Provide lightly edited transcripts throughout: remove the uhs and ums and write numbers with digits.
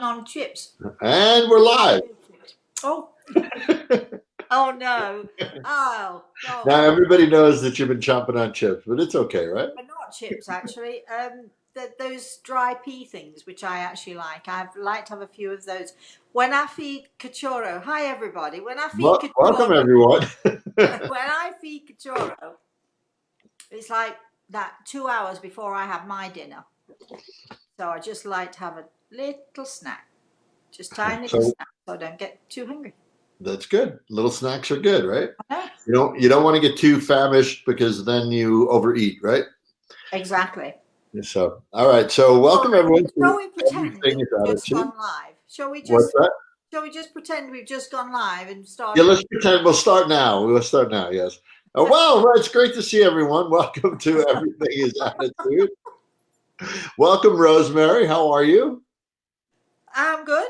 on chips. And we're live. Oh. Oh no. Oh, Now God. everybody knows that you've been chomping on chips, but it's okay, right? But not chips, actually. Those dry pea things, which I actually like. I've like to have a few of those. When I feed cachorro, hi everybody. When I feed Welcome, cachorro, everyone. when I feed cachorro, it's like that 2 hours before I have my dinner. So I just like to have a little snack, just tiny little So snack, so I don't get too hungry. that's good. Little snacks are good, right? I know. You don't want to get too famished because then you overeat, right? Exactly. So all right. So All welcome right. everyone Shall to we pretend Everything we've is just Attitude. gone live? What's that? Shall we just pretend we've just gone live and Yeah, started? let's pretend we'll start now. We'll start now, yes. Well, it's great to see everyone. Welcome to Everything is Attitude. Welcome, Rosemary. How are you? I'm good.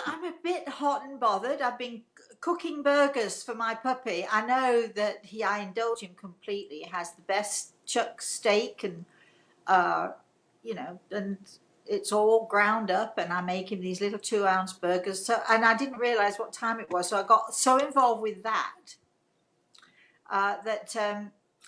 I'm a bit hot and bothered. I've been cooking burgers for my puppy. I know that I indulge him completely. He has the best chuck steak and, uh, and it's all ground up, and I make him these little 2 ounce burgers. So, and I didn't realize what time it was. So I got so involved with that.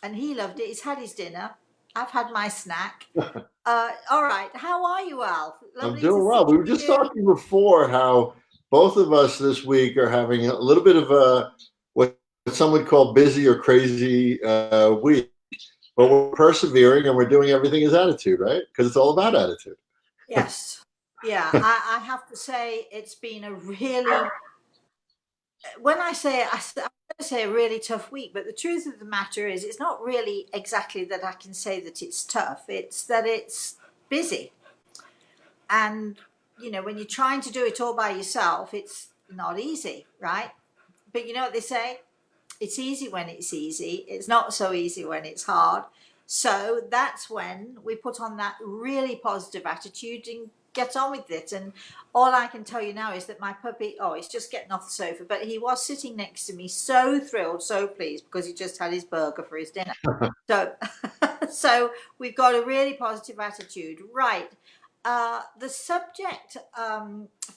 And he loved it. He's had his dinner. I've had my snack. All right. How are you, Al? I'm Lovely to doing see well. We were just you. talking before how both of us this week are having a little bit of a what some would call busy or crazy week, but we're persevering and we're doing everything as attitude, right? Because it's all about attitude. Yes. Yeah. I have to say it's been a really, when I say I'm going to say a really tough week, but the truth of the matter is it's not really exactly that I can say that it's tough. It's that it's busy. And, when you're trying to do it all by yourself, it's not easy, right? But you know what they say? It's easy when it's easy. It's not so easy when it's hard. So that's when we put on that really positive attitude and get on with it. And all I can tell you now is that my puppy, he's just getting off the sofa, but he was sitting next to me, so thrilled, so pleased, because he just had his burger for his dinner. So, so we've got a really positive attitude, right? The subject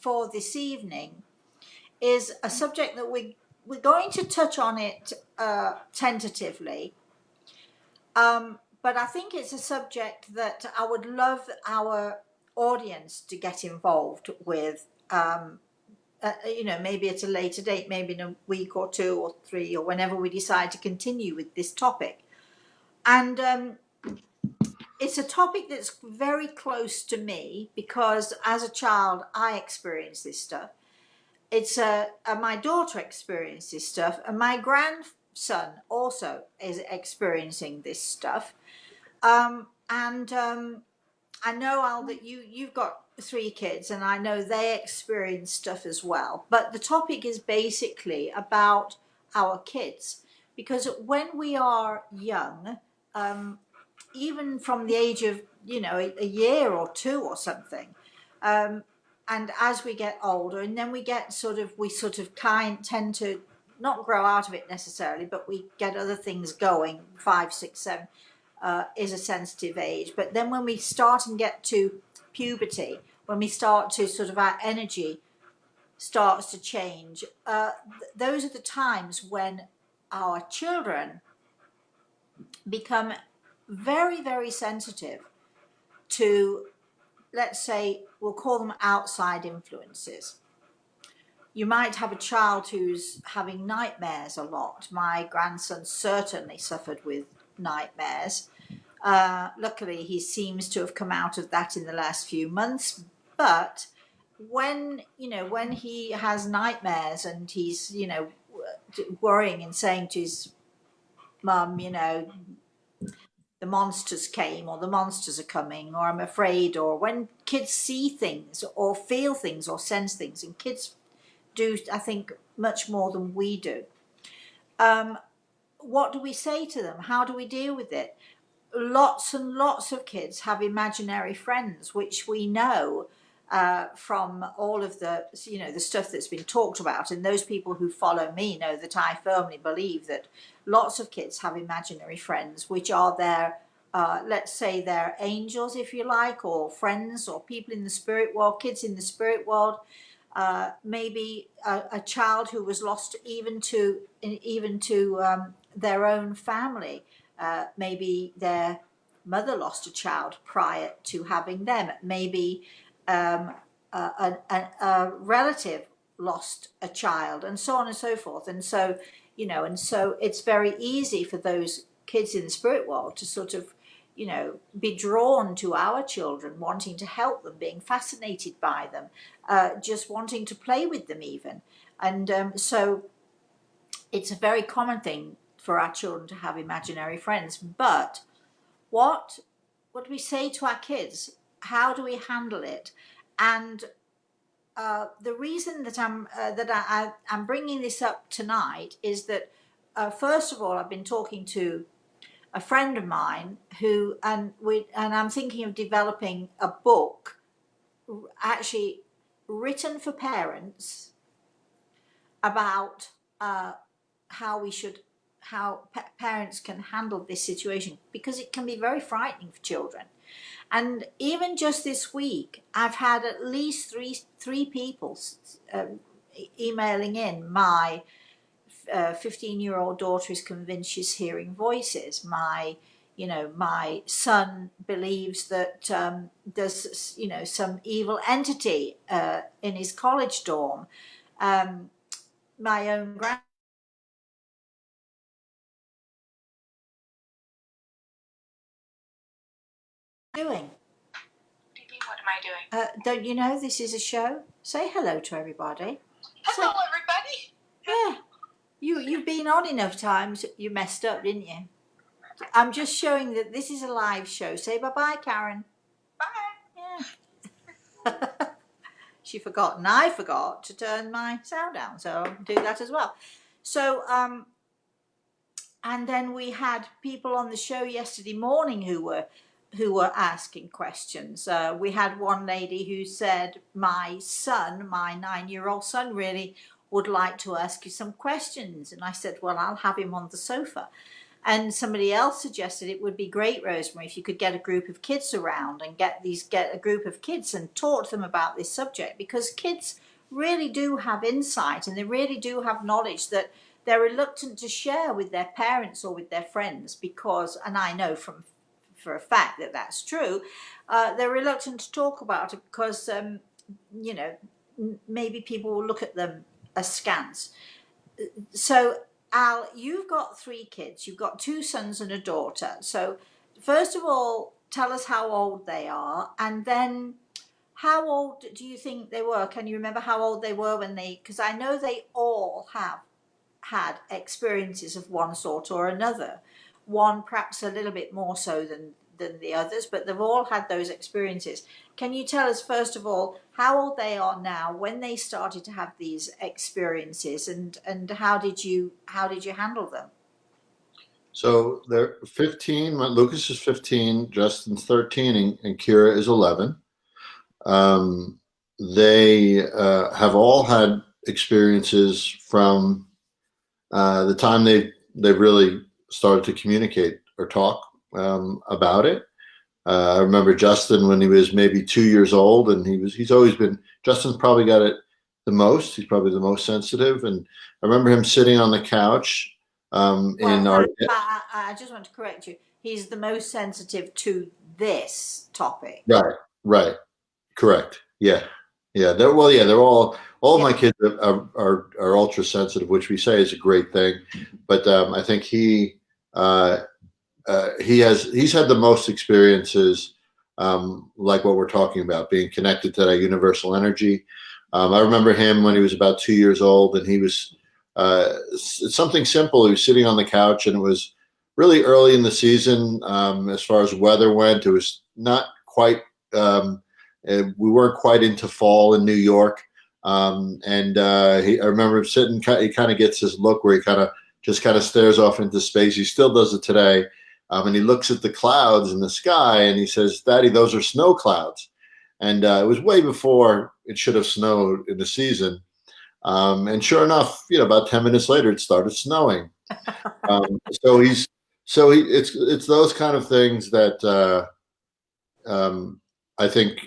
for this evening is a subject that we're going to touch on it tentatively, but I think it's a subject that I would love our audience to get involved with. Maybe at a later date, maybe in a week or 2 or 3, or whenever we decide to continue with this topic. And it's a topic that's very close to me because as a child I experienced this stuff. It's my daughter experienced this stuff, and my grandson also is experiencing this stuff. And I know, Al, that you've got 3 kids, and I know they experience stuff as well. But the topic is basically about our kids, because when we are young, even from the age of a year or 2 or something. And as we get older, and then we tend to not grow out of it necessarily, but we get other things going. 5, 6, 7 is a sensitive age. But then when we start and get to puberty, when we start to our energy starts to change, those are the times when our children become very, very sensitive to, let's say, we'll call them outside influences. You might have a child who's having nightmares a lot. My grandson certainly suffered with nightmares. Luckily, he seems to have come out of that in the last few months. But when he has nightmares and he's worrying and saying to his mum, the monsters came, or the monsters are coming, or I'm afraid, or when kids see things or feel things or sense things, and kids do, I think, much more than we do. What do we say to them? How do we deal with it? Lots and lots of kids have imaginary friends, which we know from all of the stuff that's been talked about. And those people who follow me know that I firmly believe that lots of kids have imaginary friends, which are their let's say they're angels, if you like, or friends, or people in the spirit world, kids in the spirit world. Maybe a child who was lost even to their own family. Maybe their mother lost a child prior to having them. Maybe a relative lost a child, and so on and so forth. And so, and so it's very easy for those kids in the spirit world to sort of, be drawn to our children, wanting to help them, being fascinated by them, just wanting to play with them even. And so it's a very common thing for our children to have imaginary friends. But what do we say to our kids? How do we handle it? And the reason that I'm bringing this up tonight is that first of all, I've been talking to a friend of mine and I'm thinking of developing a book actually written for parents about how we should how parents can handle this situation, because it can be very frightening for children. And even just this week, I've had at least three people emailing in. My 15-year-old daughter is convinced she's hearing voices. My son believes that there's some evil entity in his college dorm. My own grand doing. What am I doing? Don't you know this is a show? Say hello to everybody. Hello, everybody. Yeah, you've been on enough times. You messed up, didn't you? I'm just showing that this is a live show. Say bye-bye, Karen. Bye. Yeah. She forgot, and I forgot to turn my sound down, so I'll do that as well. So, and then we had people on the show yesterday morning who were asking questions. We had one lady who said, my 9-year-old son, really would like to ask you some questions. And I said, well, I'll have him on the sofa. And somebody else suggested it would be great, Rosemary, if you could get a group of kids around and get a group of kids and talk to them about this subject, because kids really do have insight and they really do have knowledge that they're reluctant to share with their parents or with their friends, because, and I know for a fact that that's true, they're reluctant to talk about it because, maybe people will look at them askance. So, Al, you've got 3 kids. You've got 2 sons and a daughter. So, first of all, tell us how old they are, and then how old do you think they were? Can you remember how old they were when because I know they all have had experiences of one sort or another. One perhaps a little bit more so than the others, but they've all had those experiences. Can you tell us, first of all, how old they are now, when they started to have these experiences, and how did you handle them? So they're 15. Lucas is 15, Justin's 13, and Kira is 11. They have all had experiences from the time they've really started to communicate or talk about it. I remember Justin when he was maybe 2 years old, and he's always been, Justin's probably got it the most. He's probably the most sensitive, and I remember him sitting on the couch in our. I just want to correct you. He's the most sensitive to this topic. Right, correct. Yeah. They're all of my kids are ultra sensitive, which we say is a great thing, but I think he's had the most experiences, like what we're talking about, being connected to that universal energy. I remember him when he was about 2 years old, and he was something simple. He was sitting on the couch, and it was really early in the season. As far as weather went, it was not quite. We weren't quite into fall in New York, and I remember him sitting. He kind of gets this look where he kind of stares off into space. He still does it today. And he looks at the clouds in the sky and he says, "Daddy, those are snow clouds." And it was way before it should have snowed in the season. And sure enough, about 10 minutes later, it started snowing. So so it's those kind of things that I think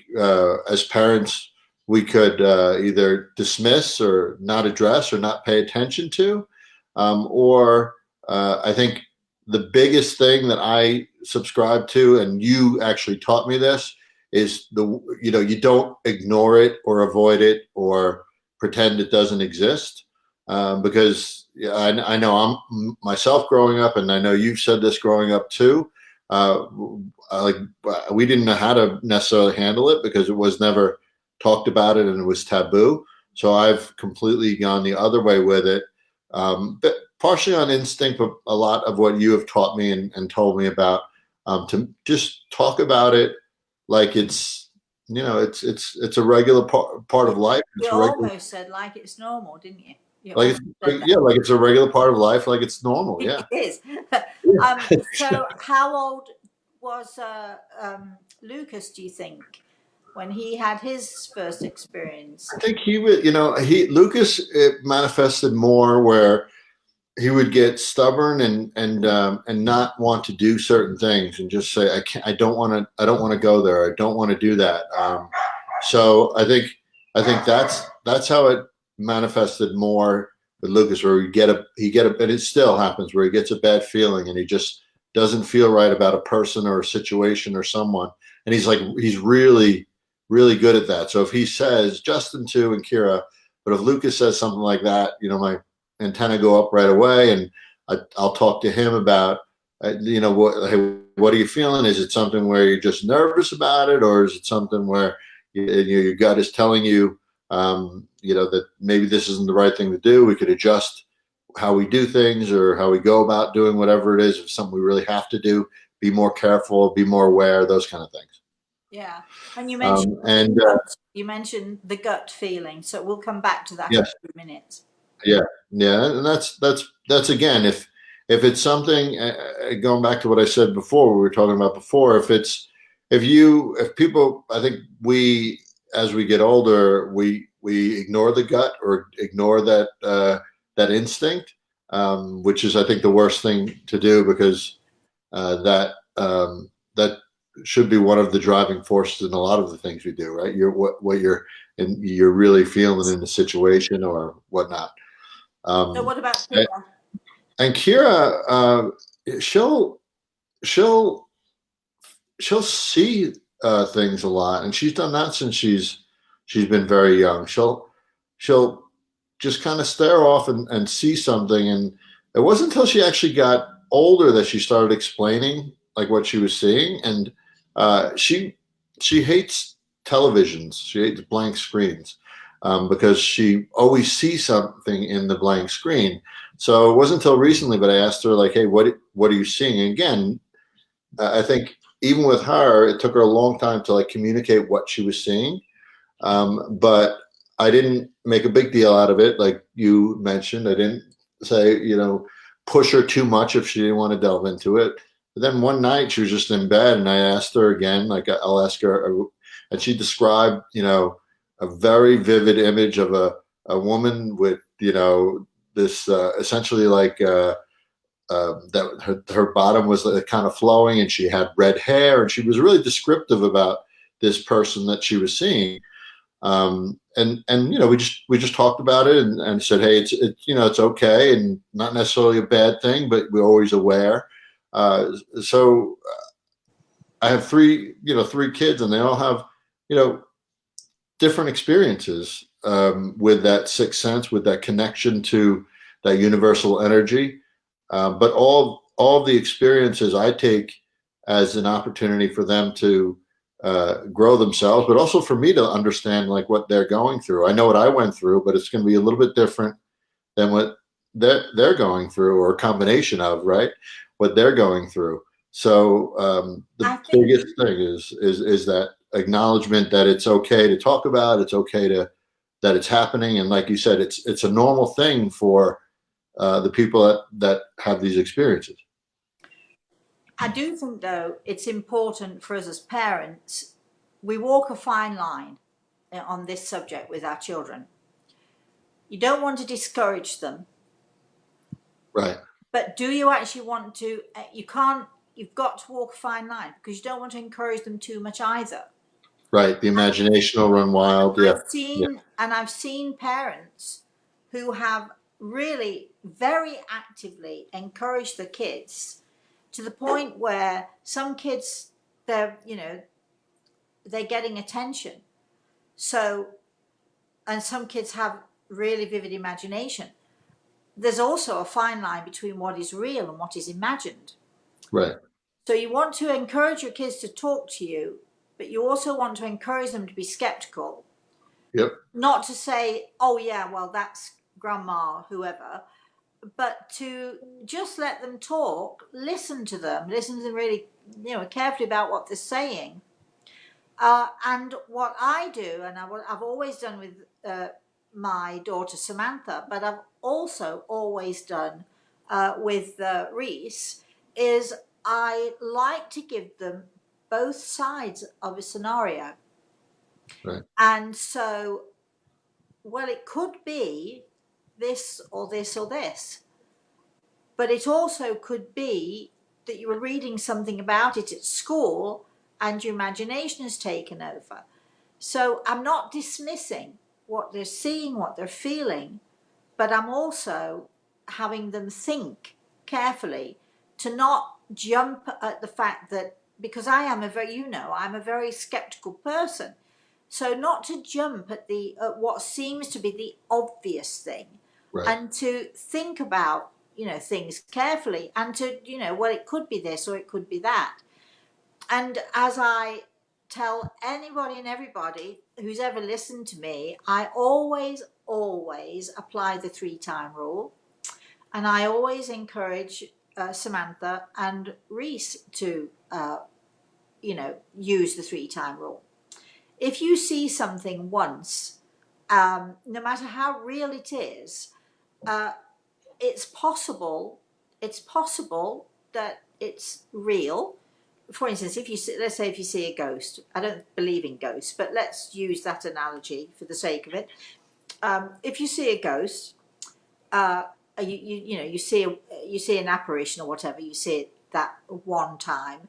as parents we could either dismiss or not address or not pay attention to, or I think the biggest thing that I subscribe to, and you actually taught me this, is you don't ignore it or avoid it or pretend it doesn't exist, because yeah, I know I'm myself growing up, and I know you've said this growing up too. Uh, like we didn't know how to necessarily handle it because it was never talked about it and it was taboo. So I've completely gone the other way with it, but partially on instinct, but a lot of what you have taught me and told me about, to just talk about it like it's it's a regular part of life. It's You a regular, almost said like it's normal, didn't you? You like almost it's said that. yeah, like it's a regular part of life, like it's normal. Yeah. It is. Yeah. So how old was Lucas, do you think, when he had his first experience? I think he would, he Lucas, it manifested more where he would get stubborn and not want to do certain things and just say, I don't want to go there, I don't want to do that. So I think that's how it manifested more with Lucas, where and it still happens, where he gets a bad feeling and he just doesn't feel right about a person or a situation or someone, and he's really really good at that. So if he says Justin too and Kira, but if Lucas says something like that, my antenna go up right away, and I'll talk to him about, what are you feeling? Is it something where you're just nervous about it, or is it something where your gut is telling you, that maybe this isn't the right thing to do? We could adjust how we do things or how we go about doing whatever it is. If it's something we really have to do, be more careful, be more aware, those kind of things. Yeah, and you mentioned And the gut feeling, so we'll come back to that in yes, a few minutes. yeah, yeah, and that's again, if it's something, going back to what I said before, we were talking about before, if people, I think as we get older, we ignore the gut or ignore that instinct, which is, I think, the worst thing to do, because that should be one of the driving forces in a lot of the things we do, right? What you're really feeling in the situation or whatnot. So Um, what about and, Kira? and Kira, she'll she'll she'll see things a lot, and she's done that since she's been very young. She'll just kind of stare off and see something, and it wasn't until she actually got older that she started explaining like what she was seeing, and she hates televisions. She hates blank screens, because she always sees something in the blank screen. So it wasn't until recently, but I asked her, like, "Hey, what are you seeing?" And again, I think even with her, it took her a long time to like communicate what she was seeing. But I didn't make a big deal out of it, like you mentioned. I didn't say, push her too much if she didn't want to delve into it. But then one night she was just in bed, and I asked her again, like I'll ask her, and she described, a very vivid image of a woman with, this essentially like that her bottom was kind of flowing, and she had red hair, and she was really descriptive about this person that she was seeing. And we just talked about it, and said, hey, it's okay and not necessarily a bad thing, but we're always aware. So I have three kids, and they all have different experiences, with that sixth sense, with that connection to that universal energy. But all the experiences I take as an opportunity for them to grow themselves, but also for me to understand like what they're going through. I know what I went through, but it's going to be a little bit different than what they're going through, or a combination of, right, what they're going through. So I the think biggest thing is that acknowledgement that it's okay to talk about, it's okay that it's happening, and like you said, it's a normal thing for the people that have these experiences. I do think, though, it's important for us as parents. We walk a fine line on this subject with our children. You don't want to discourage them, Right. But do you actually want to? You can't. You've got to walk a fine line because you don't want to encourage them too much either. Right. The imagination will run wild. Yeah. Yeah. I've seen parents who have really very actively encouraged the kids to the point where some kids, they're getting attention. So, and some kids have really vivid imagination. There's also a fine line between what is real and what is imagined. Right. So you want to encourage your kids to talk to you, but you also want to encourage them to be skeptical. Yep. Not to say, oh yeah, well that's grandma, whoever, but to just let them talk, listen to them really, carefully about what they're saying. And what I do, and I've always done with my daughter Samantha, but I've also always done with Reese, is I like to give them both sides of a scenario. Right. And so, well, it could be this or this or this, but it also could be that you were reading something about it at school and your imagination has taken over. So I'm not dismissing what they're seeing, what they're feeling, but I'm also having them think carefully to not jump at the fact that, because I'm a very skeptical person. So not to jump at what seems to be the obvious thing, Right. and to think about, things carefully, and to, well, it could be this or it could be that. And as I tell anybody and everybody who's ever listened to me, I always apply the 3-time rule. And I always encourage Samantha and Reese to, use the 3-time rule. If you see something once, no matter how real it is, it's possible that it's real. For instance, let's say if you see a ghost, I don't believe in ghosts, but let's use that analogy for the sake of it. If you see a ghost, you see an apparition or whatever, you see it that one time.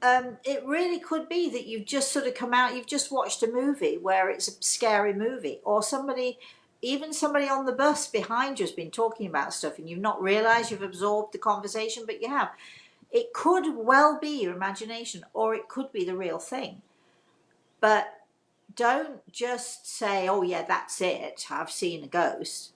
It really could be that you've just sort of come out, you've just watched a movie where it's a scary movie, or even somebody on the bus behind you has been talking about stuff and you've not realized you've absorbed the conversation, but you have. It could well be your imagination, or it could be the real thing. But don't just say, oh yeah, that's it, I've seen a ghost.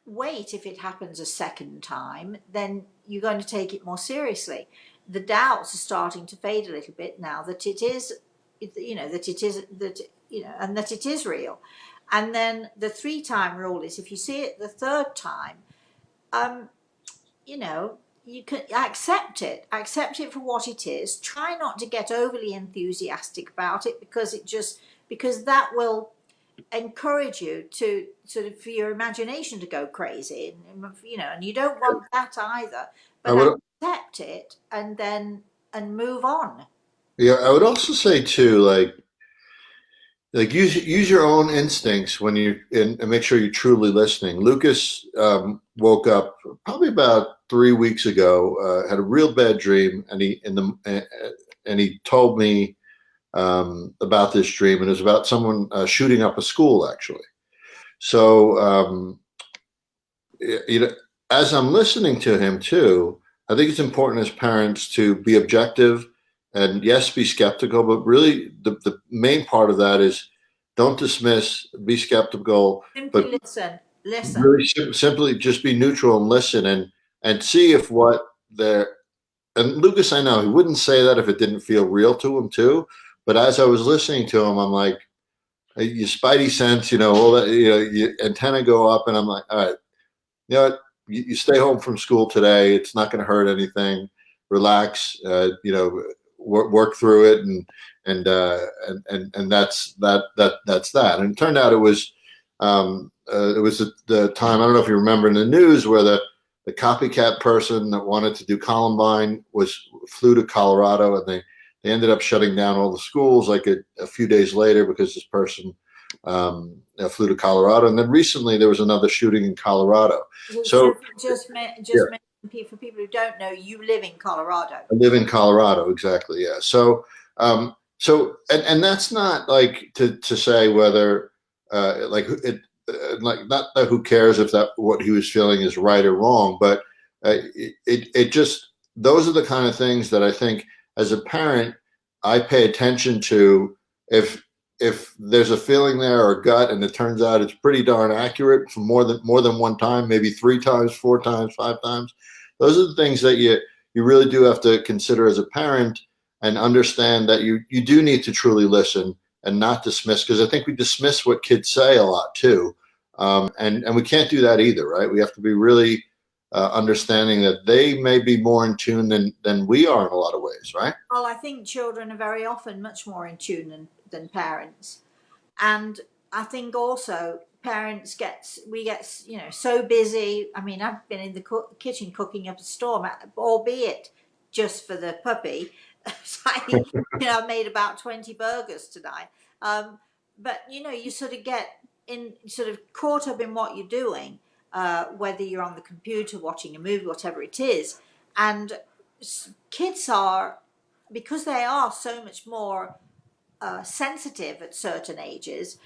Wait, if it happens a second time, then you're going to take it more seriously. The doubts are starting to fade a little bit now that it is, and that it is real. And then the 3-time rule is, if you see it the third time, you can accept it for what it is. Try not to get overly enthusiastic about it, because that will encourage you to sort of, for your imagination to go crazy, and you don't want that either. But accept it and move on. Yeah, I would also say too, like use your own instincts when and make sure you're truly listening. Lucas woke up probably about 3 weeks ago, had a real bad dream, and he told me about this dream, and it was about someone shooting up a school, actually. So as I'm listening to him too, I think it's important as parents to be objective and yes, be skeptical, but really the main part of that is don't dismiss, be skeptical, Simply but listen. really simply just be neutral and listen and see if what they're, and Lucas, I know he wouldn't say that if it didn't feel real to him too. But as I was listening to him, I'm like, your spidey sense, all that, your antenna go up, and I'm like, all right, you know what? You stay home from school today. It's not going to hurt anything. Relax. Work through it, and that's that. And it turned out it was the time. I don't know if you remember in the news where the copycat person that wanted to do Columbine flew to Colorado, and they ended up shutting down all the schools like a few days later because this person flew to Colorado, and then recently there was another shooting in Colorado. So just yeah, for people who don't know, you live in Colorado. I live in Colorado, exactly. Yeah. And that's not like to say whether like it like not that who cares if that what he was feeling is right or wrong, but it just those are the kind of things that I think as a parent I pay attention to. If there's a feeling there or gut, and it turns out it's pretty darn accurate for more than one time, maybe 3 times, 4 times, 5 times. Those are the things that you really do have to consider as a parent and understand that you do need to truly listen and not dismiss, because I think we dismiss what kids say a lot too, and we can't do that either, right? We have to be really understanding that they may be more in tune than we are in a lot of ways, right? Well, I think children are very often much more in tune than parents. And I think also parents we get so busy. I mean, I've been in the kitchen cooking up a storm, albeit just for the puppy. I made about 20 burgers tonight. But you sort of get in sort of caught up in what you're doing, whether you're on the computer watching a movie, whatever it is. And kids are, because they are so much more sensitive at certain ages,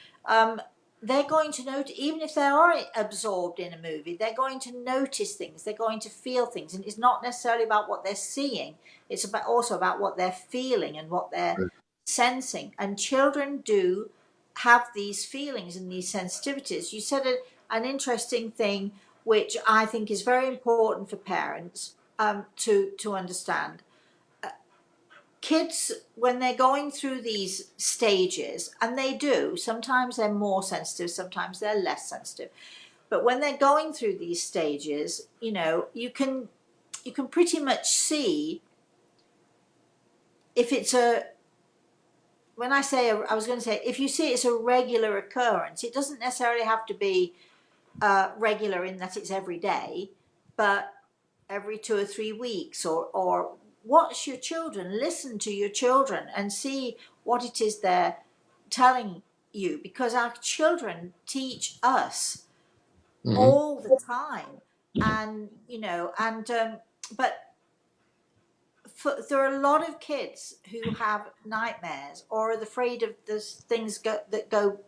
they're going to notice, even if they are absorbed in a movie, they're going to notice things, they're going to feel things. And it's not necessarily about what they're seeing, it's also about what they're feeling and what they're sensing. And children do have these feelings and these sensitivities. You said an interesting thing, which I think is very important for parents to understand. Kids, when they're going through these stages, and they do, sometimes they're more sensitive, sometimes they're less sensitive, but when they're going through these stages, you can pretty much see if it's I was going to say, if you see it's a regular occurrence, it doesn't necessarily have to be regular in that it's every day, but every 2 or 3 weeks, or watch your children, listen to your children and see what it is they're telling you, because our children teach us Mm-hmm. all the time. And but there are a lot of kids who have nightmares or are afraid of the things that go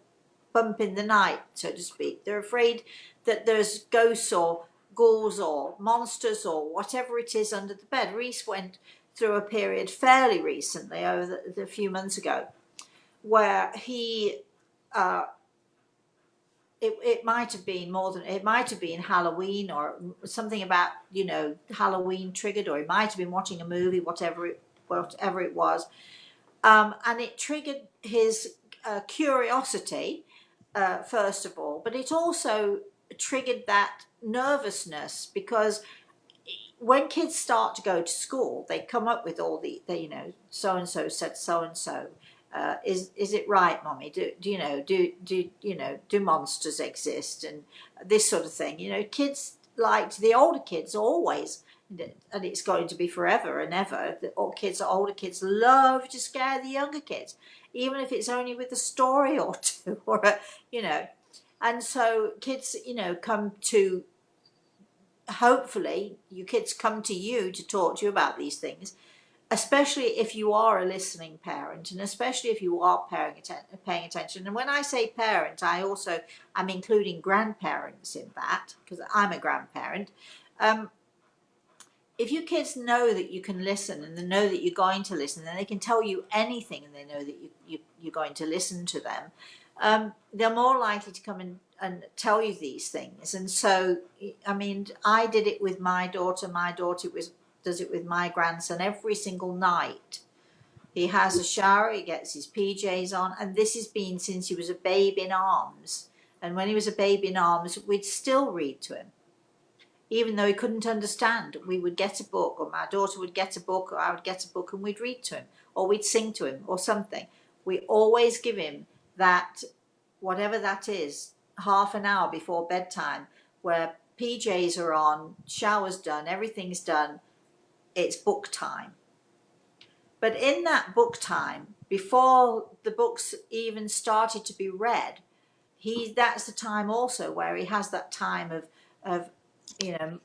bump in the night, so to speak. They're afraid that there's ghosts or ghouls or monsters or whatever it is under the bed. Reese went through a period fairly recently, over a few months ago, where he it might have been it might have been Halloween or something about Halloween triggered, or he might have been watching a movie, whatever it was, and it triggered his curiosity, first of all, but it also triggered that nervousness, because when kids start to go to school, they come up with all so and so said so and so. Is it right, Mommy? Do monsters exist, and this sort of thing? Kids, like the older kids, always, and it's going to be forever and ever. The older kids love to scare the younger kids, even if it's only with a story or two, and so kids, come to hopefully your kids come to you to talk to you about these things, especially if you are a listening parent, and especially if you are paying attention. And when I say parent, I'm including grandparents in that, because I'm a grandparent. If your kids know that you can listen, and they know that you're going to listen, and they can tell you anything, and they know that you're going to listen to them, they're more likely to come and tell you these things. And so, I mean, I did it with my daughter. My daughter does it with my grandson every single night. He has a shower, he gets his PJs on, and this has been since he was a babe in arms. And when he was a babe in arms, we'd still read to him. Even though he couldn't understand, we would get a book, or my daughter would get a book, or I would get a book, and we'd read to him, or we'd sing to him, or something. We always give him that, whatever that is, half an hour before bedtime, where PJs are on, shower's done, everything's done, it's book time. But in that book time, before the books even started to be read, that's the time also where he has that time of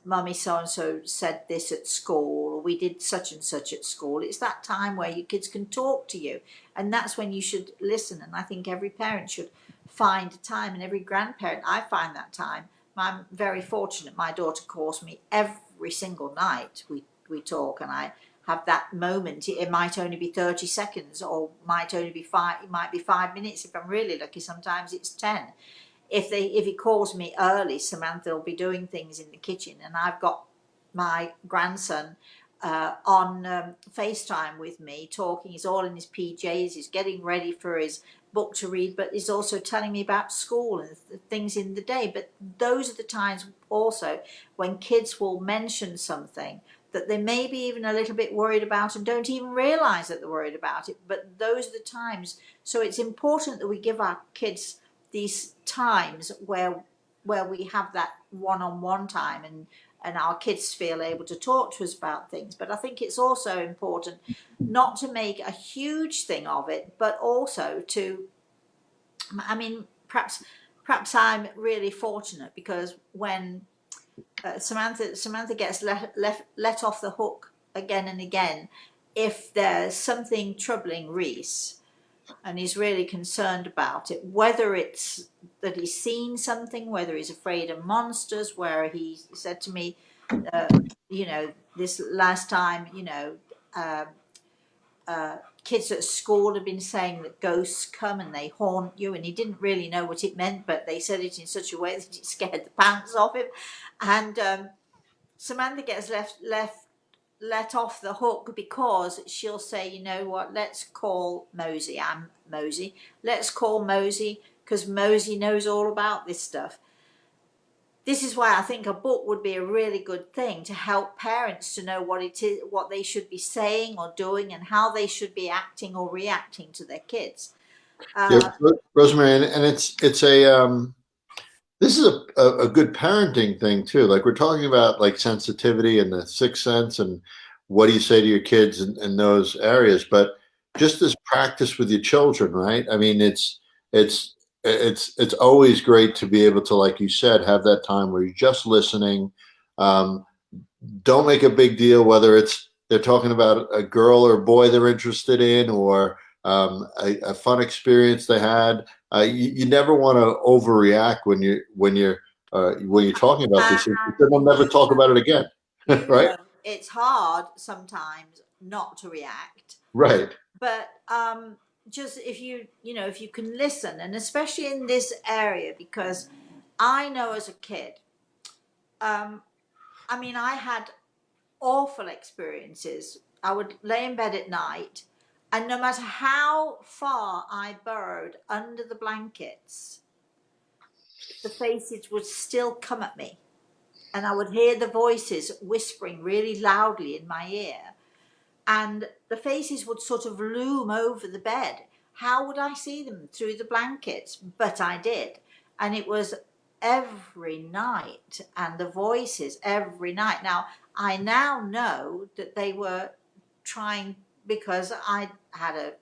mummy so and so said this at school, or we did such and such at school. It's that time where your kids can talk to you, and that's when you should listen. And I think every parent should find a time, and every grandparent, I find that time. I'm very fortunate. My daughter calls me every single night. We talk, and I have that moment. It might only be 30 seconds, or might only be it might be 5 minutes if I'm really lucky. Sometimes it's 10. If he calls me early, Samantha will be doing things in the kitchen, and I've got my grandson on FaceTime with me, talking. He's all in his PJs. He's getting ready for his book to read, but he's also telling me about school and things in the day. But those are the times also when kids will mention something that they may be even a little bit worried about and don't even realize that they're worried about it. But those are the times. So it's important that we give our kids these times where we have that one-on-one time, and our kids feel able to talk to us about things. But I think it's also important not to make a huge thing of it, but also to, I mean, perhaps I'm really fortunate, because when Samantha gets let off the hook again and again if there's something troubling Reese, and he's really concerned about it, whether it's that he's seen something, whether he's afraid of monsters, where he said to me, this last time, kids at school have been saying that ghosts come and they haunt you, and he didn't really know what it meant, but they said it in such a way that it scared the pants off him. And Samantha gets let off the hook because she'll say, you know what, let's call Mosey. I'm Mosey. Let's call Mosey, because Mosey knows all about this stuff. This is why I think a book would be a really good thing to help parents to know what it is, what they should be saying or doing, and how they should be acting or reacting to their kids. Yeah, Rosemary, and it's this is a good parenting thing too. Like, we're talking about like sensitivity and the sixth sense, and what do you say to your kids in those areas, but just as practice with your children, right? I mean, it's it's always great to be able to, like you said, have that time where you're just listening. Um, don't make a big deal whether it's they're talking about a girl or boy they're interested in, or a fun experience they had. You never want to overreact when you're talking about this. Then they'll never talk about it again, right? It's hard sometimes not to react, Right. but just if you can listen, and especially in this area, because I know as a kid, I mean, I had awful experiences. I would lay in bed at night, and no matter how far I burrowed under the blankets, the faces would still come at me, and I would hear the voices whispering really loudly in my ear, and the faces would sort of loom over the bed. How would I see them through the blankets? But I did. And it was every night, and the voices every night. Now, I now know that they were trying, because I had a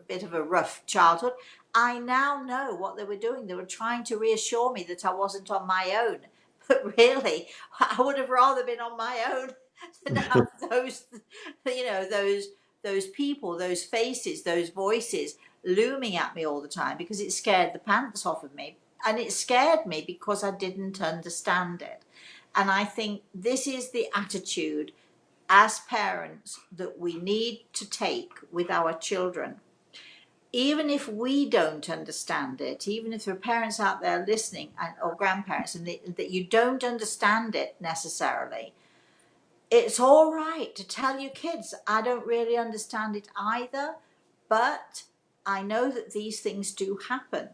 bit of a rough childhood. I now know what they were doing. They were trying to reassure me that I wasn't on my own. But really, I would have rather been on my own than have those, those people, those faces, those voices looming at me all the time, because it scared the pants off of me. And it scared me because I didn't understand it. And I think this is the attitude as parents that we need to take with our children. Even if we don't understand it, even if there are parents out there listening, or grandparents, and that you don't understand it necessarily, it's all right to tell your kids, I don't really understand it either, but I know that these things do happen.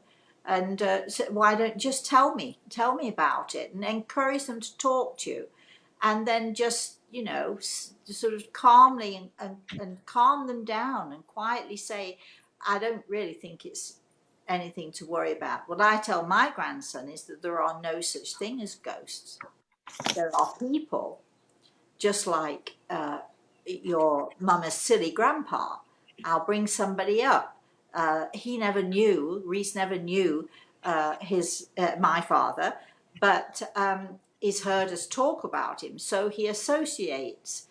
And so why don't just tell me about it, and encourage them to talk to you, and then just, sort of calmly and calm them down, and quietly say, I don't really think it's anything to worry about. What I tell my grandson is that there are no such thing as ghosts. There are people, just like your mama's silly grandpa. I'll bring somebody up. Reese never knew my father, but he's heard us talk about him, so he associates.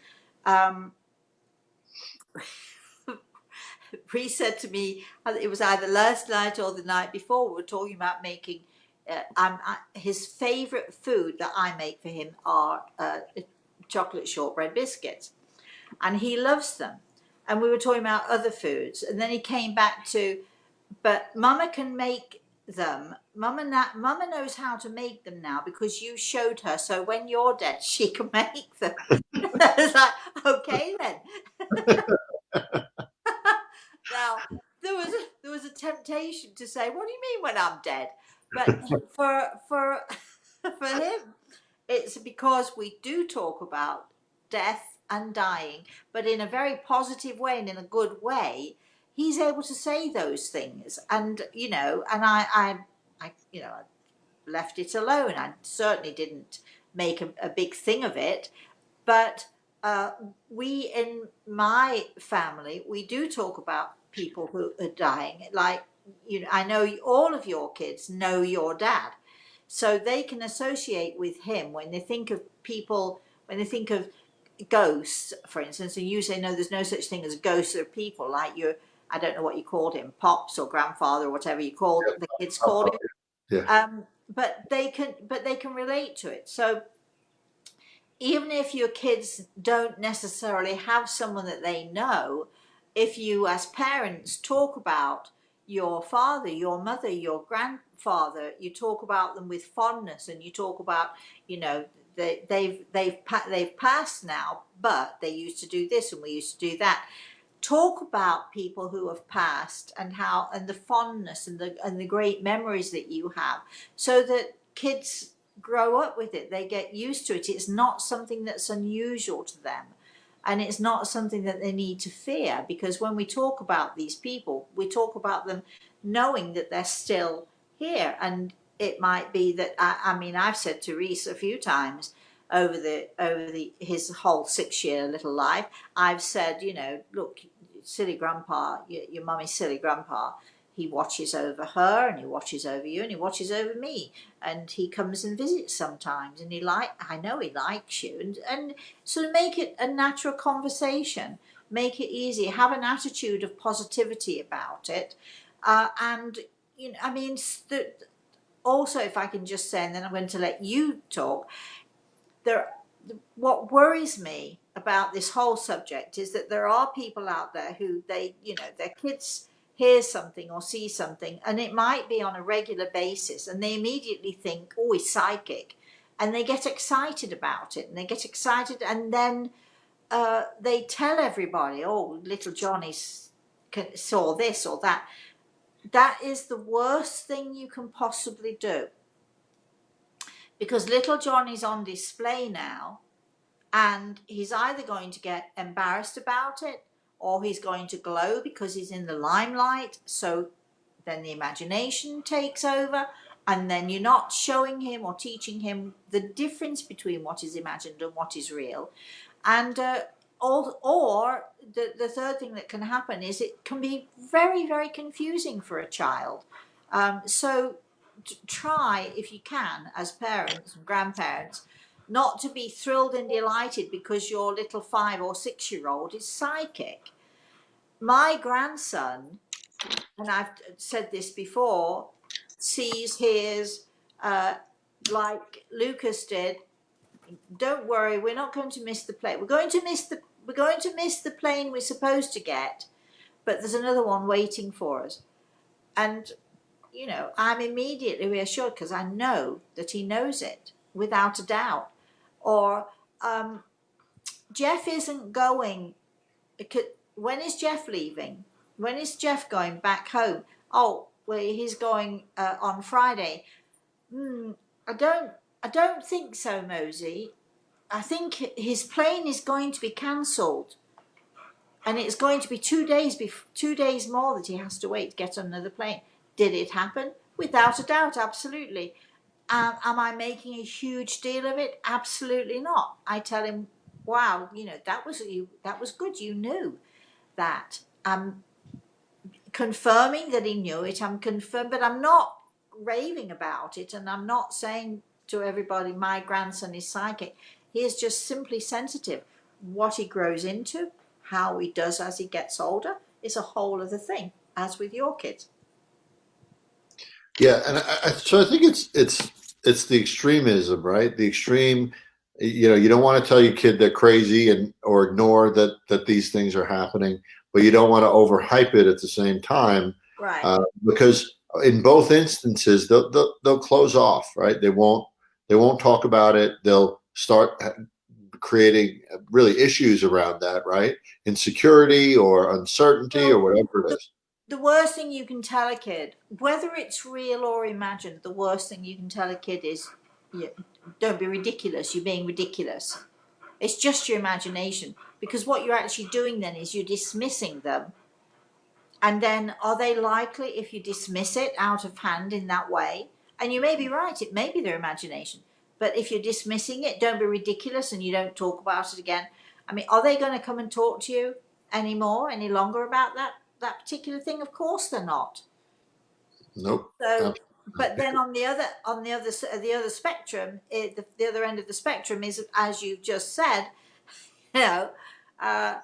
Bree said to me, it was either last night or the night before, we were talking about making, his favourite food that I make for him are chocolate shortbread biscuits. And he loves them. And we were talking about other foods. And then he came back to, but Mama can make them. Mama knows how to make them now because you showed her. So when you're dead, she can make them. I was like, okay then. Now there was a temptation to say, "What do you mean when I'm dead?" But for for him, it's because we do talk about death and dying, but in a very positive way and in a good way. He's able to say those things, and and I left it alone. I certainly didn't make a big thing of it, but we in my family, we do talk about people who are dying. Like, I know all of your kids know your dad, so they can associate with him when they think of people, when they think of ghosts, for instance, and you say, no, there's no such thing as ghosts or people, like I don't know what you called him, pops or grandfather or whatever you called the kids called him. Yeah. But they can relate to it. So even if your kids don't necessarily have someone that they know, if you as parents talk about your father, your mother, your grandfather, you talk about them with fondness, and you talk about, they've passed now, but they used to do this and we used to do that. Talk about people who have passed and the fondness and the great memories that you have, so that kids grow up with it. They get used to it. It's not something that's unusual to them, and it's not something that they need to fear, because when we talk about these people, we talk about them knowing that they're still here. And it might be that I've said to Reese a few times over his whole 6-year little life, I've said, look, silly grandpa, your mummy's silly grandpa, he watches over her and he watches over you and he watches over me, and he comes and visits sometimes, and I know he likes you, and sort of make it a natural conversation, make it easy, have an attitude of positivity about it, and also, if I can just say, and then I'm going to let you talk, what worries me about this whole subject is that there are people out there who their kids hear something or see something, and it might be on a regular basis, and they immediately think, oh, he's psychic, and they get excited about it, and then they tell everybody, oh, little Johnny saw this or that. That is the worst thing you can possibly do, because little Johnny's on display now, and he's either going to get embarrassed about it, or he's going to glow because he's in the limelight. So then the imagination takes over, and then you're not showing him or teaching him the difference between what is imagined and what is real. And or the third thing that can happen is it can be very, very confusing for a child. So try, if you can, as parents and grandparents, not to be thrilled and delighted because your little 5 or 6-year-old is psychic. My grandson, and I've said this before, sees, hears, like Lucas did. Don't worry, we're not going to miss the plane. We're going to miss the plane we're supposed to get, but there's another one waiting for us. And I'm immediately reassured because I know that he knows it without a doubt. Or Jeff isn't going. When is Jeff leaving? When is Jeff going back home? Oh, well, he's going on Friday. I don't think so, Mosey. I think his plane is going to be cancelled, and it's going to be 2 days more that he has to wait to get on another plane. Did it happen? Without a doubt, absolutely. Am I making a huge deal of it? Absolutely not. I tell him, wow, that was good. You knew that. I'm confirming that he knew it. I'm confirmed, but I'm not raving about it, and I'm not saying to everybody my grandson is psychic. He is just simply sensitive. What he grows into, how he does as he gets older, is a whole other thing, as with your kids. Yeah, and so I think it's the extremism, right? The extreme, you don't want to tell your kid they're crazy and or ignore that these things are happening, but you don't want to overhype it at the same time, Right. because in both instances they'll close off, right? They won't talk about it. They'll start creating really issues around that, right? Insecurity or uncertainty or Well, whatever it is. the worst thing you can tell a kid, whether it's real or imagined, the worst thing you can tell a kid is, yeah, don't be ridiculous. You're being ridiculous. It's just your imagination. Because what you're actually doing then is you're dismissing them. And then are they likely, if you dismiss it out of hand in that way, and you may be right, it may be their imagination, but if you're dismissing it, don't be ridiculous and you don't talk about it again. I mean, are they going to come and talk to you anymore, any longer about that particular thing? Of course they're not. Nope. So, Absolutely. but then the other spectrum, the other end of the spectrum is, as you've just said, you know, uh,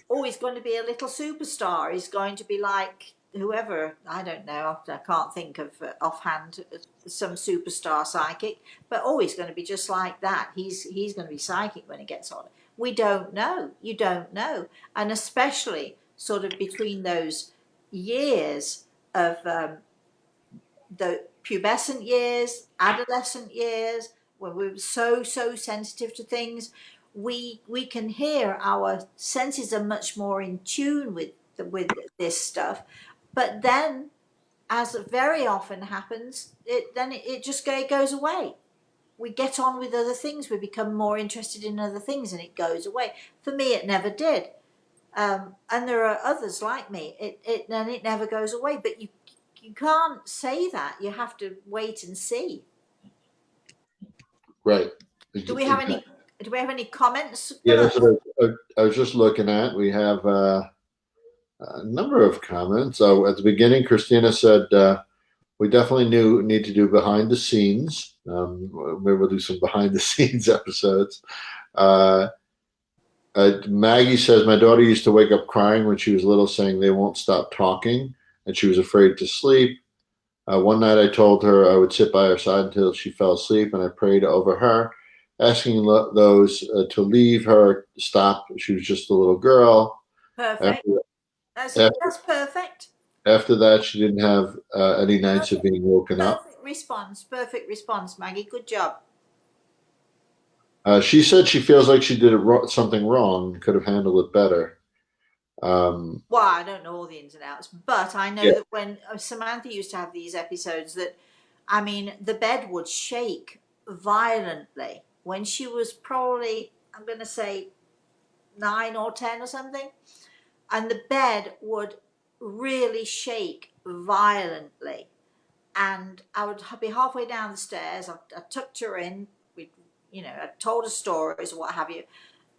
always going to be a little superstar. He's going to be like whoever, I don't know, I can't think of offhand some superstar psychic, but always going to be just like that. He's going to be psychic when he gets older. We don't know. You don't know, and especially sort of between those years of the pubescent years, adolescent years, when we're so sensitive to things, we can hear, our senses are much more in tune with this stuff. But then, as very often happens, it just goes away. We get on with other things. We become more interested in other things, and it goes away. For me, it never did. And there are others like me. It never goes away. But you can't say that. You have to wait and see. Right. Do we have Exactly. any? Do we have any comments? Yeah, that's what I was just looking at. We have a number of comments. So at the beginning, Christina said, we definitely need to do behind the scenes. Maybe we'll do some behind the scenes episodes. Uh, Maggie says, my daughter used to wake up crying when she was little, saying they won't stop talking, and she was afraid to sleep. One night I told her I would sit by her side until she fell asleep, and I prayed over her, asking those to leave her, stop. She was just a little girl. Perfect. After, That's perfect. after that, she didn't have any nights of being woken up. Perfect response. Perfect response, Maggie. Good job. She said she feels like she did something wrong, could have handled it better. Well, I don't know all the ins and outs, but I know Yeah, that when Samantha used to have these episodes, that, I mean, the bed would shake violently when she was probably, I'm going to say, 9 or 10 or something, and the bed would really shake violently. And I would be halfway down the stairs. I tucked her in. We, I told her stories or what have you,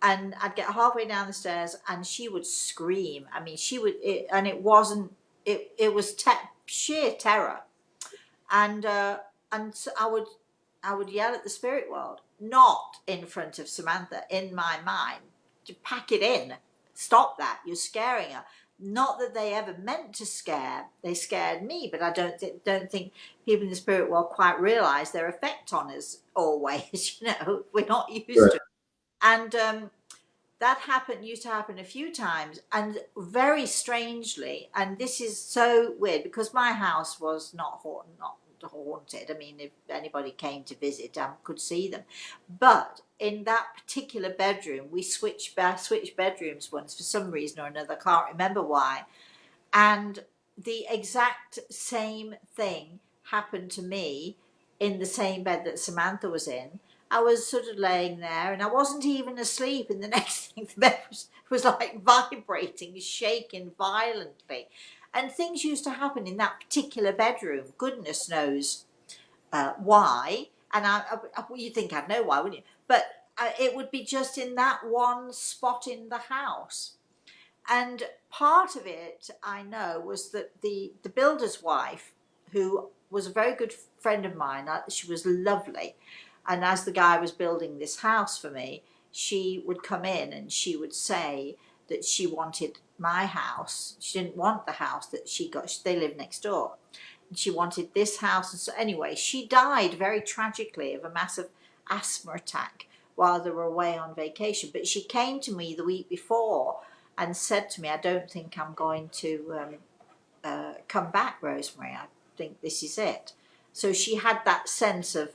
and I'd get halfway down the stairs, and she would scream. I mean, and it wasn't. It was sheer terror, and so I would yell at the spirit world, not in front of Samantha, in my mind, to pack it in. Stop that! You're scaring her. Not that they ever meant to scare. They scared me, but I don't think people in the spirit world quite realise their effect on us always. We're not used right. to it. And that used to happen a few times, and very strangely, and this is so weird because my house was not haunted. I mean, if anybody came to visit, I could see them. But in that particular bedroom, we switched bedrooms once for some reason or another. I can't remember why. And the exact same thing happened to me in the same bed that Samantha was in. I was sort of laying there and I wasn't even asleep. And the next thing, the bed was like vibrating, shaking violently. And things used to happen in that particular bedroom. Goodness knows why. And you think I'd know why, wouldn't you? But it would be just in that one spot in the house. And part of it, I know, was that the builder's wife, who was a very good friend of mine. She was lovely. And as the guy was building this house for me, she would come in and she would say that she wanted my house. She didn't want the house that she got. They live next door. And she wanted this house. And so anyway, she died very tragically of a massive asthma attack while they were away on vacation. But she came to me the week before and said to me, I don't think I'm going to come back, Rosemary. I think this is it. So she had that sense of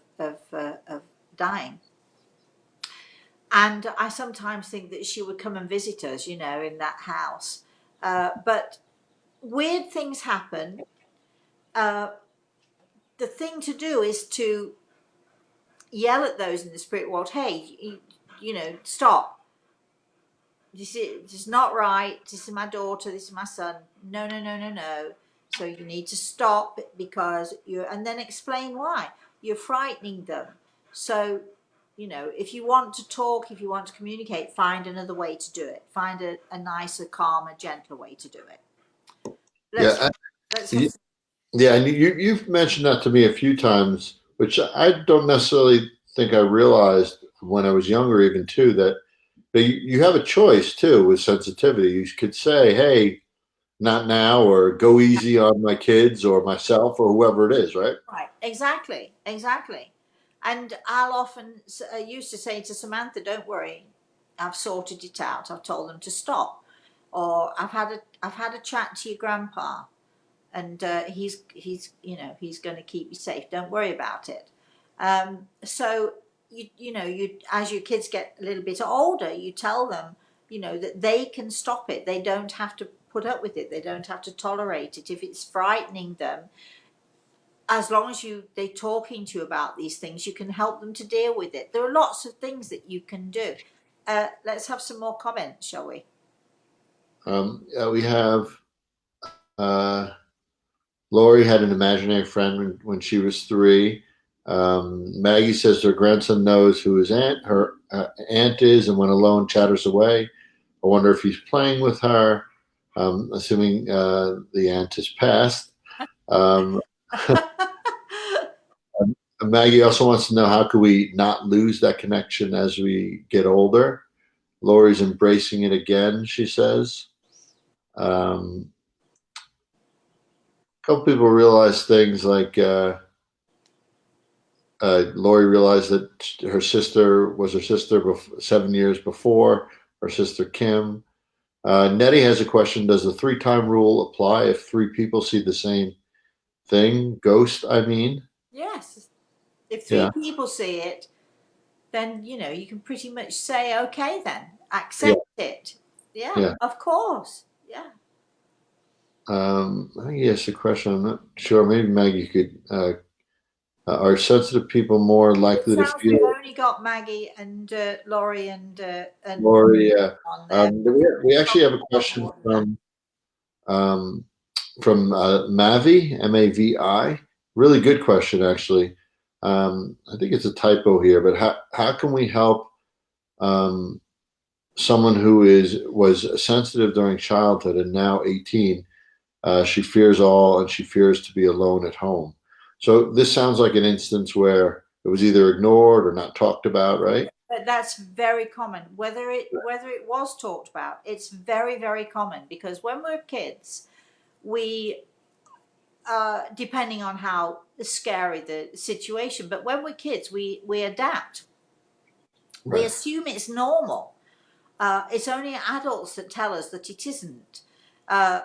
dying. And I sometimes think that she would come and visit us, in that house. But weird things happen. The thing to do is to yell at those in the spirit world, hey, stop. This is not right. This is my daughter. This is my son. No, no, no, no, no. So you need to stop because and then explain why. You're frightening them. So, if you want to talk, if you want to communicate, find another way to do it. Find a nicer, calmer, gentler way to do it. Yeah, and you've mentioned that to me a few times, which I don't necessarily think I realized when I was younger, even too, that you have a choice too with sensitivity. You could say, "Hey, not now," or "Go easy on my kids or myself or whoever it is," right? Right, exactly. And I'll often used to say to Samantha, "Don't worry, I've sorted it out. I've told them to stop," or "I've had a chat to your grandpa, and he's going to keep you safe. Don't worry about it." So you as your kids get a little bit older, you tell them that they can stop it. They don't have to put up with it. They don't have to tolerate it if it's frightening them. As long as they're talking to you about these things, you can help them to deal with it. There are lots of things that you can do. Let's have some more comments, shall we? We have uh, Lori had an imaginary friend when she was 3. Maggie says her grandson knows who her aunt is, and when alone, chatters away. I wonder if he's playing with her, assuming the aunt has passed. Um, Maggie also wants to know how can we not lose that connection as we get older. Lori's embracing it again, she says. A couple people realize things like Lori realized that her sister was her sister 7 years before, her sister Kim. Nettie has a question. Does the 3-time rule apply if 3 people see the same thing? Ghost, I mean. Yes. If 3 Yeah. people see it, then you can pretty much say, okay, then Yeah. accept it. Yeah, Yeah. of course. Yeah. I think he asked a question. I'm not sure. Maybe Maggie could. Are sensitive people more It likely to sounds we've feel? only got Maggie and Laurie and Lori, on there. we actually have a question from Mavi, Mavi. Really good question, actually. I think it's a typo here, but how can we help um, someone who was sensitive during childhood and now 18? She fears all, and she fears to be alone at home. So this sounds like an instance where it was either ignored or not talked about, right? But that's very common. Whether it was talked about, it's very, very common because when we're kids, we depending on how scary the situation, but when we're kids, we adapt. We Right. assume it's normal. It's only adults that tell us that it isn't. Uh,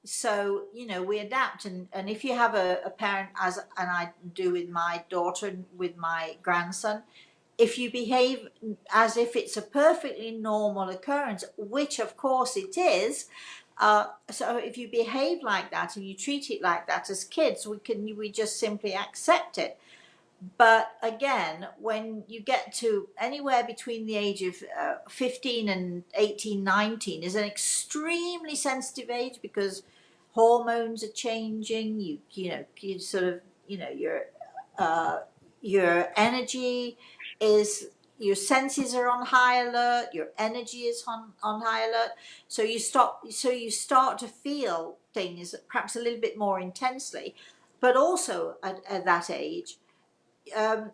so we adapt, and if you have a parent, and I do with my daughter and with my grandson, if you behave as if it's a perfectly normal occurrence, which of course it is, so if you behave like that and you treat it like that as kids, we just simply accept it. But again, when you get to anywhere between the age of 15 and 18, 19 is an extremely sensitive age because hormones are changing. You sort of, uh, your energy is, your senses are on high alert, your energy is on high alert. So you start to feel things perhaps a little bit more intensely. but also at that age, um,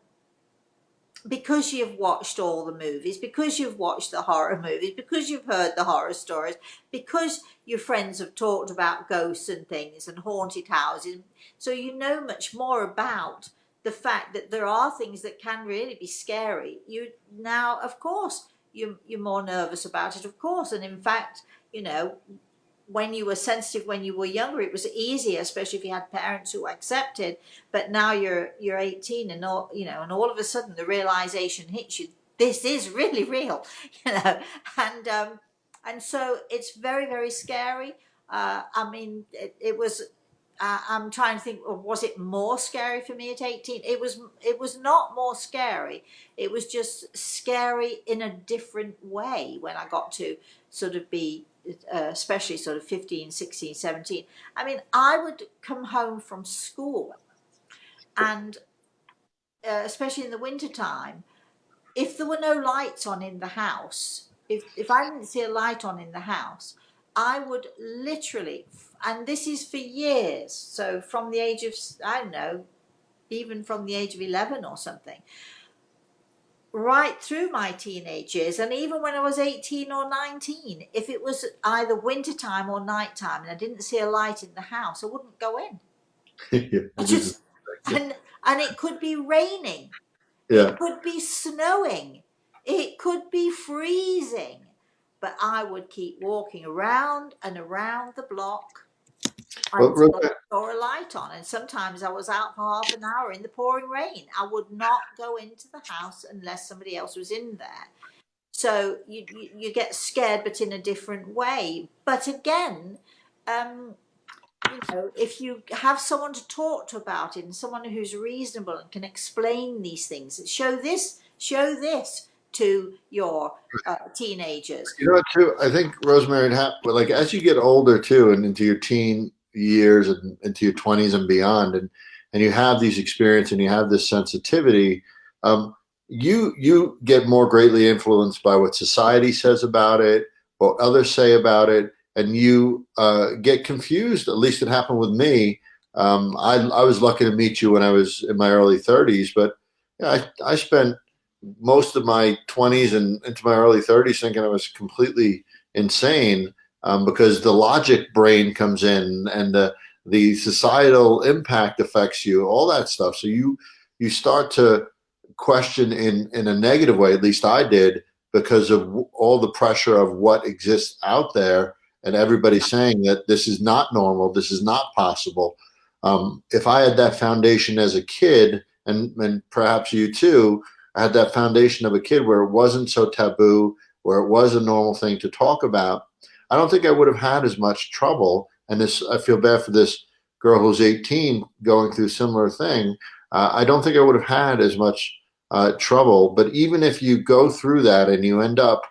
because you've watched all the movies, because you've watched the horror movies, because you've heard the horror stories, because your friends have talked about ghosts and things and haunted houses, so you know much more about the fact that there are things that can really be scary. You now, of course, you're more nervous about it, of course, and in fact, you know, when you were sensitive when you were younger, it was easier, especially if you had parents who accepted. But now you're 18, and all, you know, and all of a sudden the realization hits you: this is really real, you know, and so it's very, very scary. I mean, it was. I'm trying to think. Was it more scary for me at 18? It was. It was not more scary. It was just scary in a different way when I got to sort of be, especially sort of 15, 16, 17. I mean, I would come home from school, and especially in the winter time, if there were no lights on in the house, if I didn't see a light on in the house, I would literally, and this is for years, so from the age of, I don't know, even from the age of 11 or something, right through my teenage years, and even when I was 18 or 19, if it was either winter time or night time and I didn't see a light in the house, I wouldn't go in. Yeah, I this is just, and it could be raining, it yeah. could be snowing, it could be freezing, but I would keep walking around and around the block Well, until I Roseanne, saw a light on. And sometimes I was out for half an hour in the pouring rain. I would not go into the house unless somebody else was in there. So you get scared, but in a different way. But again, um, you know, if you have someone to talk to about it, and someone who's reasonable and can explain these things, show this to your teenagers. you know what, too? I think Rosemary, like as you get older too, and into your teen years and into your 20s and beyond, and you have these experiences and you have this sensitivity, um, you get more greatly influenced by what society says about it, what others say about it, and you get confused. At least it happened with me. I was lucky to meet you when I was in my early 30s, but yeah, I spent most of my 20s and into my early 30s thinking I was completely insane, because the logic brain comes in, and the societal impact affects you, all that stuff. So you start to question in a negative way. At least I did, because of all the pressure of what exists out there, and everybody saying that this is not normal, this is not possible. If I had that foundation as a kid, and perhaps you too, I had that foundation of a kid where it wasn't so taboo, where it was a normal thing to talk about, I don't think I would have had as much trouble. And this, I feel bad for this girl who's 18 going through a similar thing. I don't think I would have had as much trouble. But even if you go through that and you end up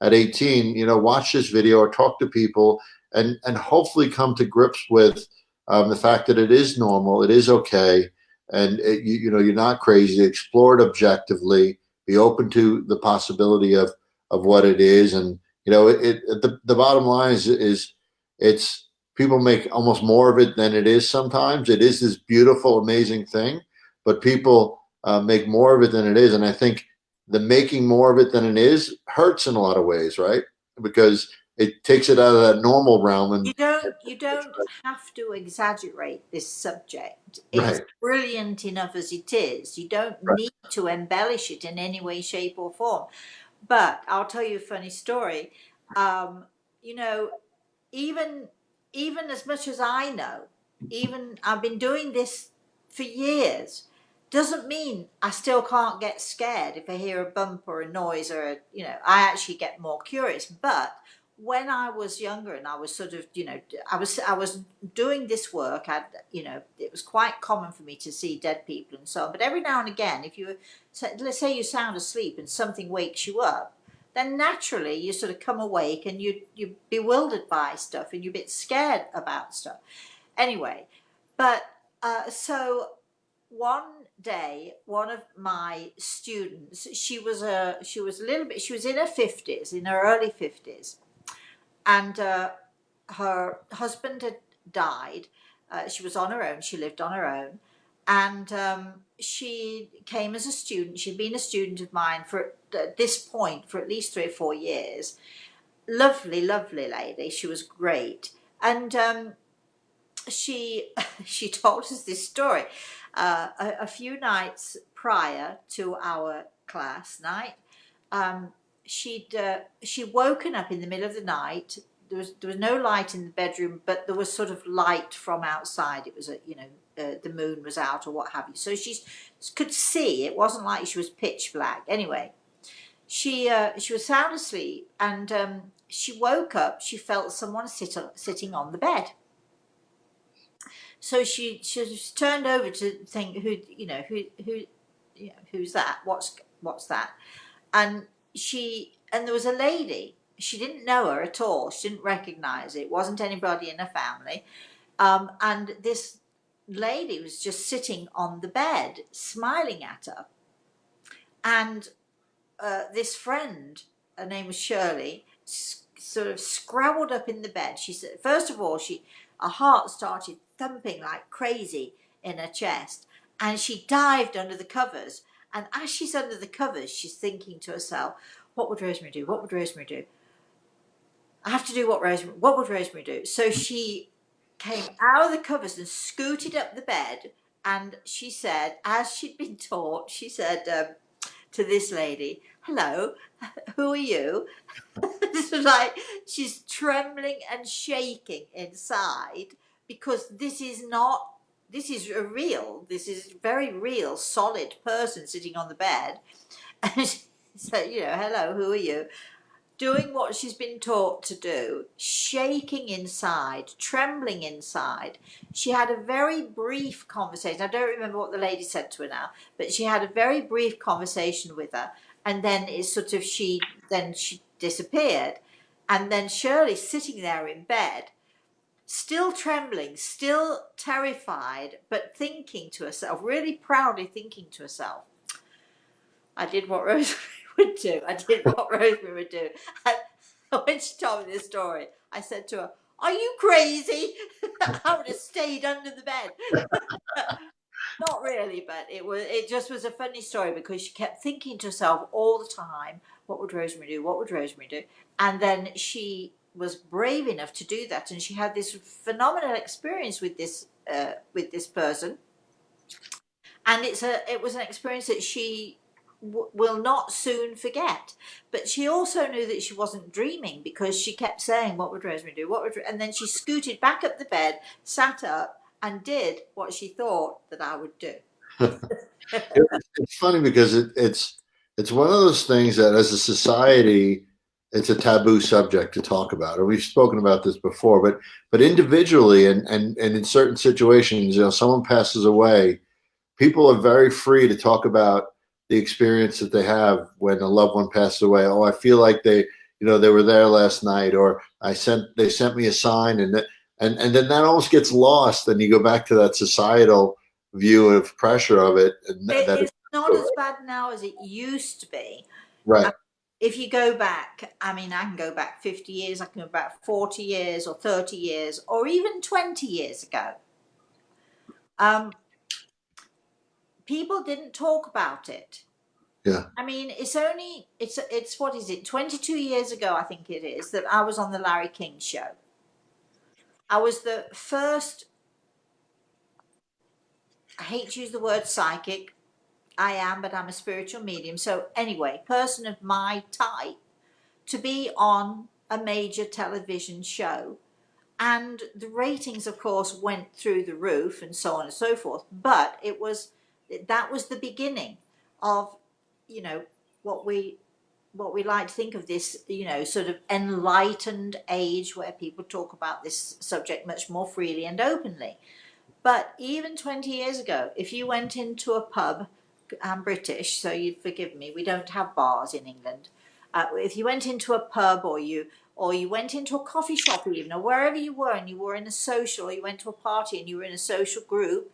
at 18, you know, watch this video or talk to people, and hopefully come to grips with the fact that it is normal, it is okay, and you know, you're not crazy. Explore it objectively. Be open to the possibility of what it is, and you know, the bottom line is it's people make almost more of it than it is. Sometimes it is this beautiful, amazing thing, but people make more of it than it is, and I think the making more of it than it is hurts in a lot of ways, right? Because it takes it out of that normal realm, and You don't have to exaggerate this subject. It's right, brilliant enough as it is. You don't right, need to embellish it in any way, shape, or form. But I'll tell you a funny story. Um, you know, even even as much as I know, even I've been doing this for years, doesn't mean I still can't get scared if I hear a bump or a noise, or you know, I actually get more curious. But when I was younger and I was sort of, you know, I was doing this work, I, you know, it was quite common for me to see dead people and so on. But every now and again, if you, let's say you sound asleep and something wakes you up, then naturally you sort of come awake and you're bewildered by stuff and you're a bit scared about stuff. Anyway, but so one day, one of my students, she was a little bit, she was in her 50s, in her early 50s, and her husband had died. She was on her own. She lived on her own. And she came as a student. She'd been a student of mine at this point for at least 3 or 4 years. Lovely, lovely lady. She was great. And she she told us this story a few nights prior to our class night. She'd woken up in the middle of the night. There was no light in the bedroom, but there was sort of light from outside. It was the moon was out or what have you. So she could see. It wasn't like she was pitch black. Anyway, she was sound asleep, and she woke up. She felt someone sitting on the bed. So she just turned over to think who's that? What's that? And there was a lady. She didn't know her at all. She didn't recognise it. It wasn't anybody in her family. And this lady was just sitting on the bed, smiling at her. And this friend, her name was Shirley, sort of scrabbled up in the bed. She said, first of all, her heart started thumping like crazy in her chest, and she dived under the covers. And as she's under the covers, she's thinking to herself, what would Rosemary do? What would Rosemary do? I have to do what would Rosemary do? So she came out of the covers and scooted up the bed, and she said, as she'd been taught, she said to this lady, hello, who are you? This was like, she's trembling and shaking inside, because this is a very real, solid person sitting on the bed. And she said, hello, who are you? Doing what she's been taught to do, shaking inside, trembling inside. She had a very brief conversation. I don't remember what the lady said to her now, but she had a very brief conversation with her, and then it's sort of she disappeared. And then Shirley sitting there in bed, still trembling, still terrified, but thinking to herself, really proudly thinking to herself, I did what Rosemary would do. I did what Rosemary would do. And when she told me this story, I said to her, are you crazy? I would have stayed under the bed. Not really, but it just was a funny story, because she kept thinking to herself all the time, what would Rosemary do? What would Rosemary do? And then she was brave enough to do that, and she had this phenomenal experience with this person. And it was an experience that she will not soon forget. But she also knew that she wasn't dreaming, because she kept saying, what would Rosemary do? And then she scooted back up the bed, sat up, and did what she thought that I would do. It's funny because it's one of those things that as a society, it's a taboo subject to talk about. And we've spoken about this before, but individually and in certain situations, someone passes away, people are very free to talk about the experience that they have when a loved one passes away. Oh, I feel like they were there last night, or they sent me a sign, and then that almost gets lost, and you go back to that societal view of pressure of it. And it's not as bad now as it used to be. Right. If you go back, I mean, I can go back 50 years, I can go back 40 years or 30 years, or even 20 years ago. People didn't talk about it. Yeah. I mean, it's what is it, 22 years ago, I think it is, that I was on the Larry King show. I was the first, I hate to use the word psychic, I am, but I'm a spiritual medium. So anyway, person of my type to be on a major television show. And the ratings, of course, went through the roof and so on and so forth. But that was the beginning of, what we like to think of this, sort of enlightened age where people talk about this subject much more freely and openly. But even 20 years ago, if you went into a pub, I'm British, so you'd forgive me, we don't have bars in England. If you went into a pub, or you went into a coffee shop even, or wherever you were, and you were in a social, or you went to a party and you were in a social group,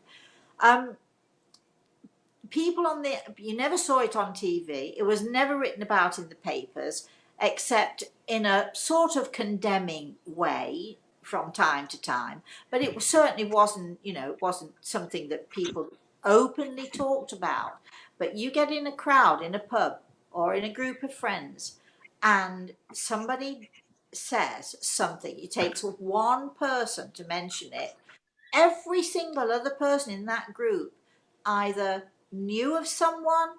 people you never saw it on TV. It was never written about in the papers, except in a sort of condemning way from time to time, but it certainly wasn't, it wasn't something that people openly talked about. But you get in a crowd, in a pub, or in a group of friends, and somebody says something, it takes one person to mention it. Every single other person in that group either knew of someone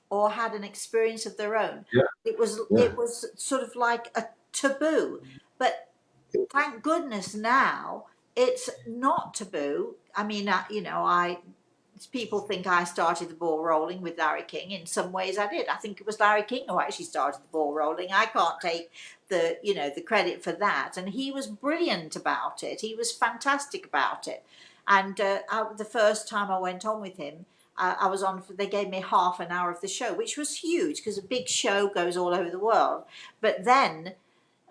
or had an experience of their own. Yeah. It was sort of like a taboo. But thank goodness now it's not taboo. I mean, I people think I started the ball rolling with Larry King. In some ways I did. I think it was Larry King who actually started the ball rolling. I can't take the credit for that. And he was brilliant about it. He was fantastic about it. And the first time I went on with him, I was on, they gave me half an hour of the show, which was huge because a big show goes all over the world. But then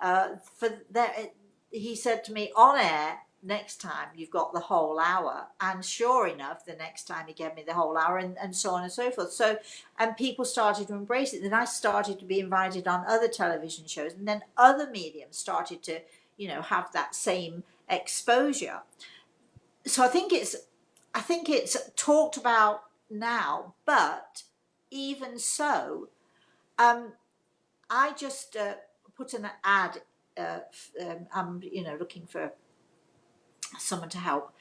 for that, he said to me on air, next time you've got the whole hour. And sure enough, the next time he gave me the whole hour, and so on and so forth. So, and people started to embrace it. Then I started to be invited on other television shows, and then other mediums started to, have that same exposure. So I think it's talked about now, but even so, I just put an ad. I'm looking for someone to help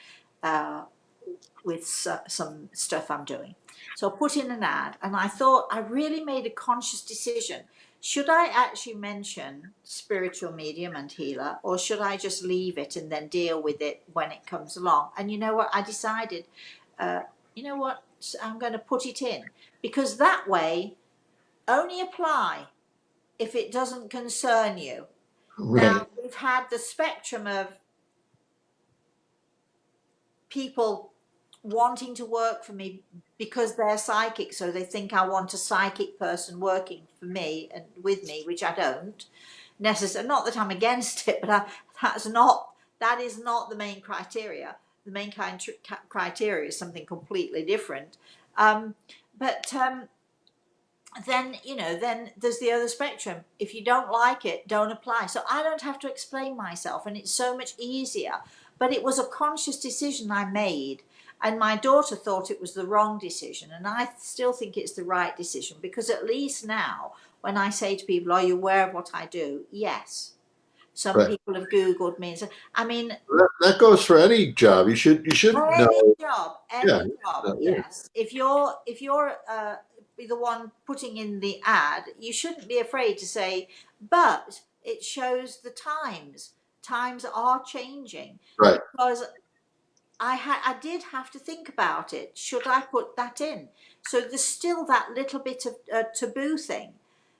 with some stuff I'm doing. So I put in an ad, and I thought I really made a conscious decision. Should I actually mention spiritual medium and healer, or should I just leave it and then deal with it when it comes along? And you know what? I decided, I'm going to put it in, because that way only apply if it doesn't concern you. Right. Now, we've had the spectrum of people wanting to work for me because they're psychic, so they think I want a psychic person working for me and with me, which I don't necessarily. Not that I'm against it, but that is not the main criteria. The main criteria is something completely different. But then there's the other spectrum. If you don't like it, don't apply. So I don't have to explain myself, and it's so much easier. But it was a conscious decision I made, and my daughter thought it was the wrong decision, and I still think it's the right decision, because at least now when I say to people, are you aware of what I do? Yes. Some Right. people have Googled me and said, I mean, that goes for any job. You should know. any job, Yeah. yes. If you're the one putting in the ad, you shouldn't be afraid to say, but it shows the times. Times are changing. Right. Because I did have to think about it. Should I put that in? So there's still that little bit of a taboo thing.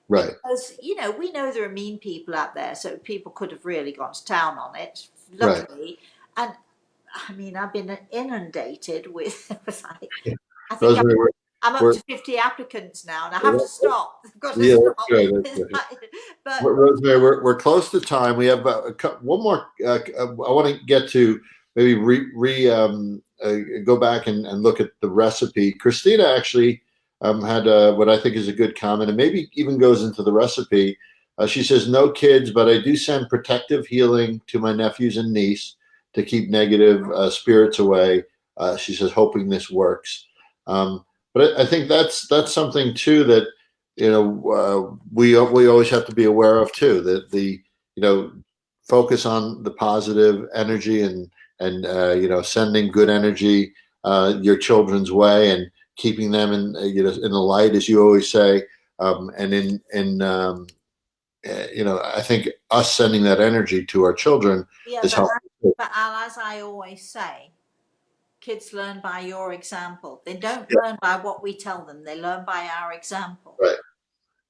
Right. Because, we know there are mean people out there, so people could have really gone to town on it, luckily. Right. And I mean, I've been inundated with, I think I'm up to 50 applicants now, and I have to stop. I've got to stop. That's good. But Rosemary, we're close to time. We have one more. I want to get to maybe go back and look at the recipe. Christina actually had what I think is a good comment, and maybe even goes into the recipe. She says, "No kids, but I do send protective healing to my nephews and niece to keep negative spirits away." She says, hoping this works. But I think that's something too that we always have to be aware of too. That the focus on the positive energy and sending good energy your children's way and keeping them in in the light, as you always say, and I think us sending that energy to our children is helpful. But as I always say, kids learn by your example. They don't learn by what we tell them. They learn by our example. Right.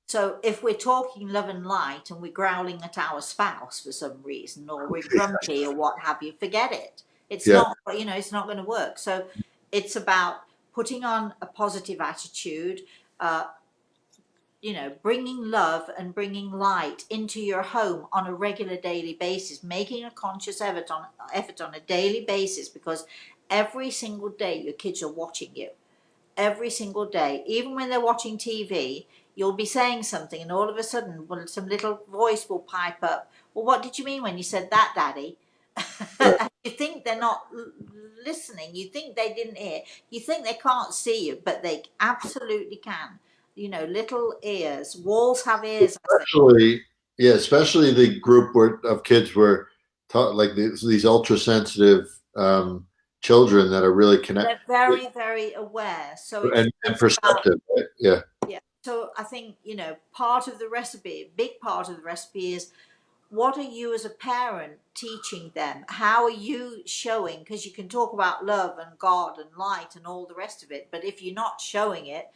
So if we're talking love and light and we're growling at our spouse for some reason, or we're grumpy or what have you, forget it. It's not, it's not going to work. So it's about putting on a positive attitude, bringing love and bringing light into your home on a regular daily basis, making a conscious effort on a daily basis, because every single day your kids are watching you. Every single day, even when they're watching TV, you'll be saying something, and all of a sudden, some little voice will pipe up. Well, what did you mean when you said that, Daddy? You think they're not listening. You think they didn't hear. You think they can't see you, but they absolutely can. You know, little ears. Walls have ears, as they. Especially, yeah, especially the group of kids were taught like these ultra sensitive children that are really connected They're very, very aware. So it's and it's about, perceptive. Right? Yeah. yeah. So I think, you know, part of the recipe, a big part of the recipe is, what are you as a parent teaching them? How are you showing? Because you can talk about love and God and light and all the rest of it, but if you're not showing it,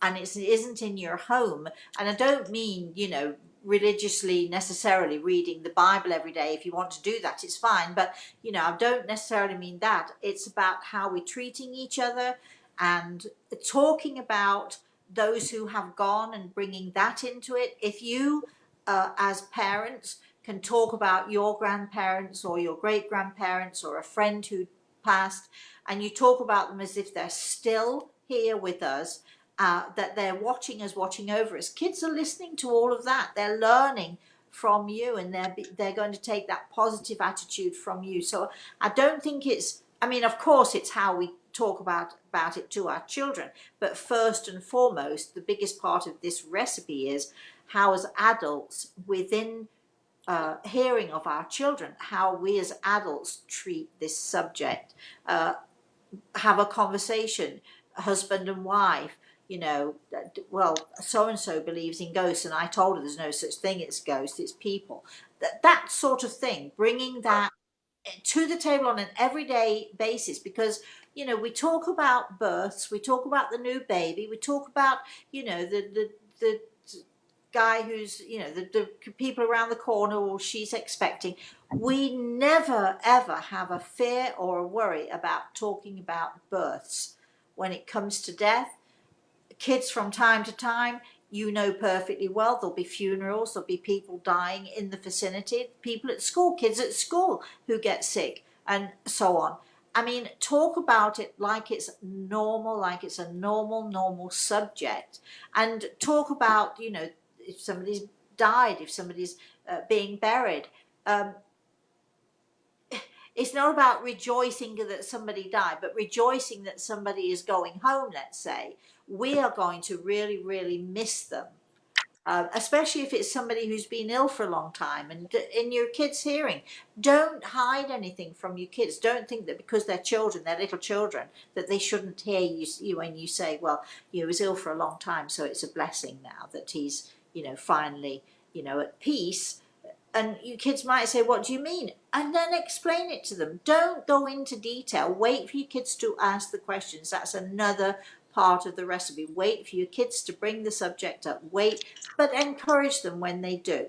and it isn't in your home, and I don't mean, you know, religiously necessarily reading the Bible every day. If you want to do that, it's fine, but you know, I don't necessarily mean that. It's about how we're treating each other and talking about those who have gone and bringing that into it. If you, as parents, can talk about your grandparents or your great grandparents or a friend who passed, and you talk about them as if they're still here with us, that they're watching us, watching over us. Kids are listening to all of that. They're learning from you, and they're going to take that positive attitude from you. So I don't think it's. I mean, of course, it's how we talk about it to our children, but first and foremost, the biggest part of this recipe is how, as adults, within hearing of our children, how we as adults treat this subject. Have a conversation, husband and wife, you know, well, so and so believes in ghosts, and I told her there's no such thing as ghosts, it's people. That sort of thing, bringing that to the table on an everyday basis, because you know, we talk about births, we talk about the new baby, we talk about, you know, the guy who's, you know, the people around the corner, or she's expecting. We never ever have a fear or a worry about talking about births. When it comes to death, kids, from time to time, you know perfectly well, there'll be funerals, there'll be people dying in the vicinity, people at school, kids at school who get sick, and so on. I mean, talk about it like it's normal, like it's a normal subject, and talk about, you know, if somebody's died, if somebody's being buried. Um, it's not about rejoicing that somebody died, but rejoicing that somebody is going home, let's say. We are going to really, really miss them. Especially if it's somebody who's been ill for a long time, and in your kids' hearing, don't hide anything from your kids. Don't think that because they're children, they're little children, that they shouldn't hear you when you say, well, he was ill for a long time, so it's a blessing now that he's, you know, finally, you know, at peace. And you kids might say, what do you mean? And then explain it to them. Don't go into detail. Wait for your kids to ask the questions. That's another part of the recipe. Wait for your kids to bring the subject up. Wait, but encourage them when they do.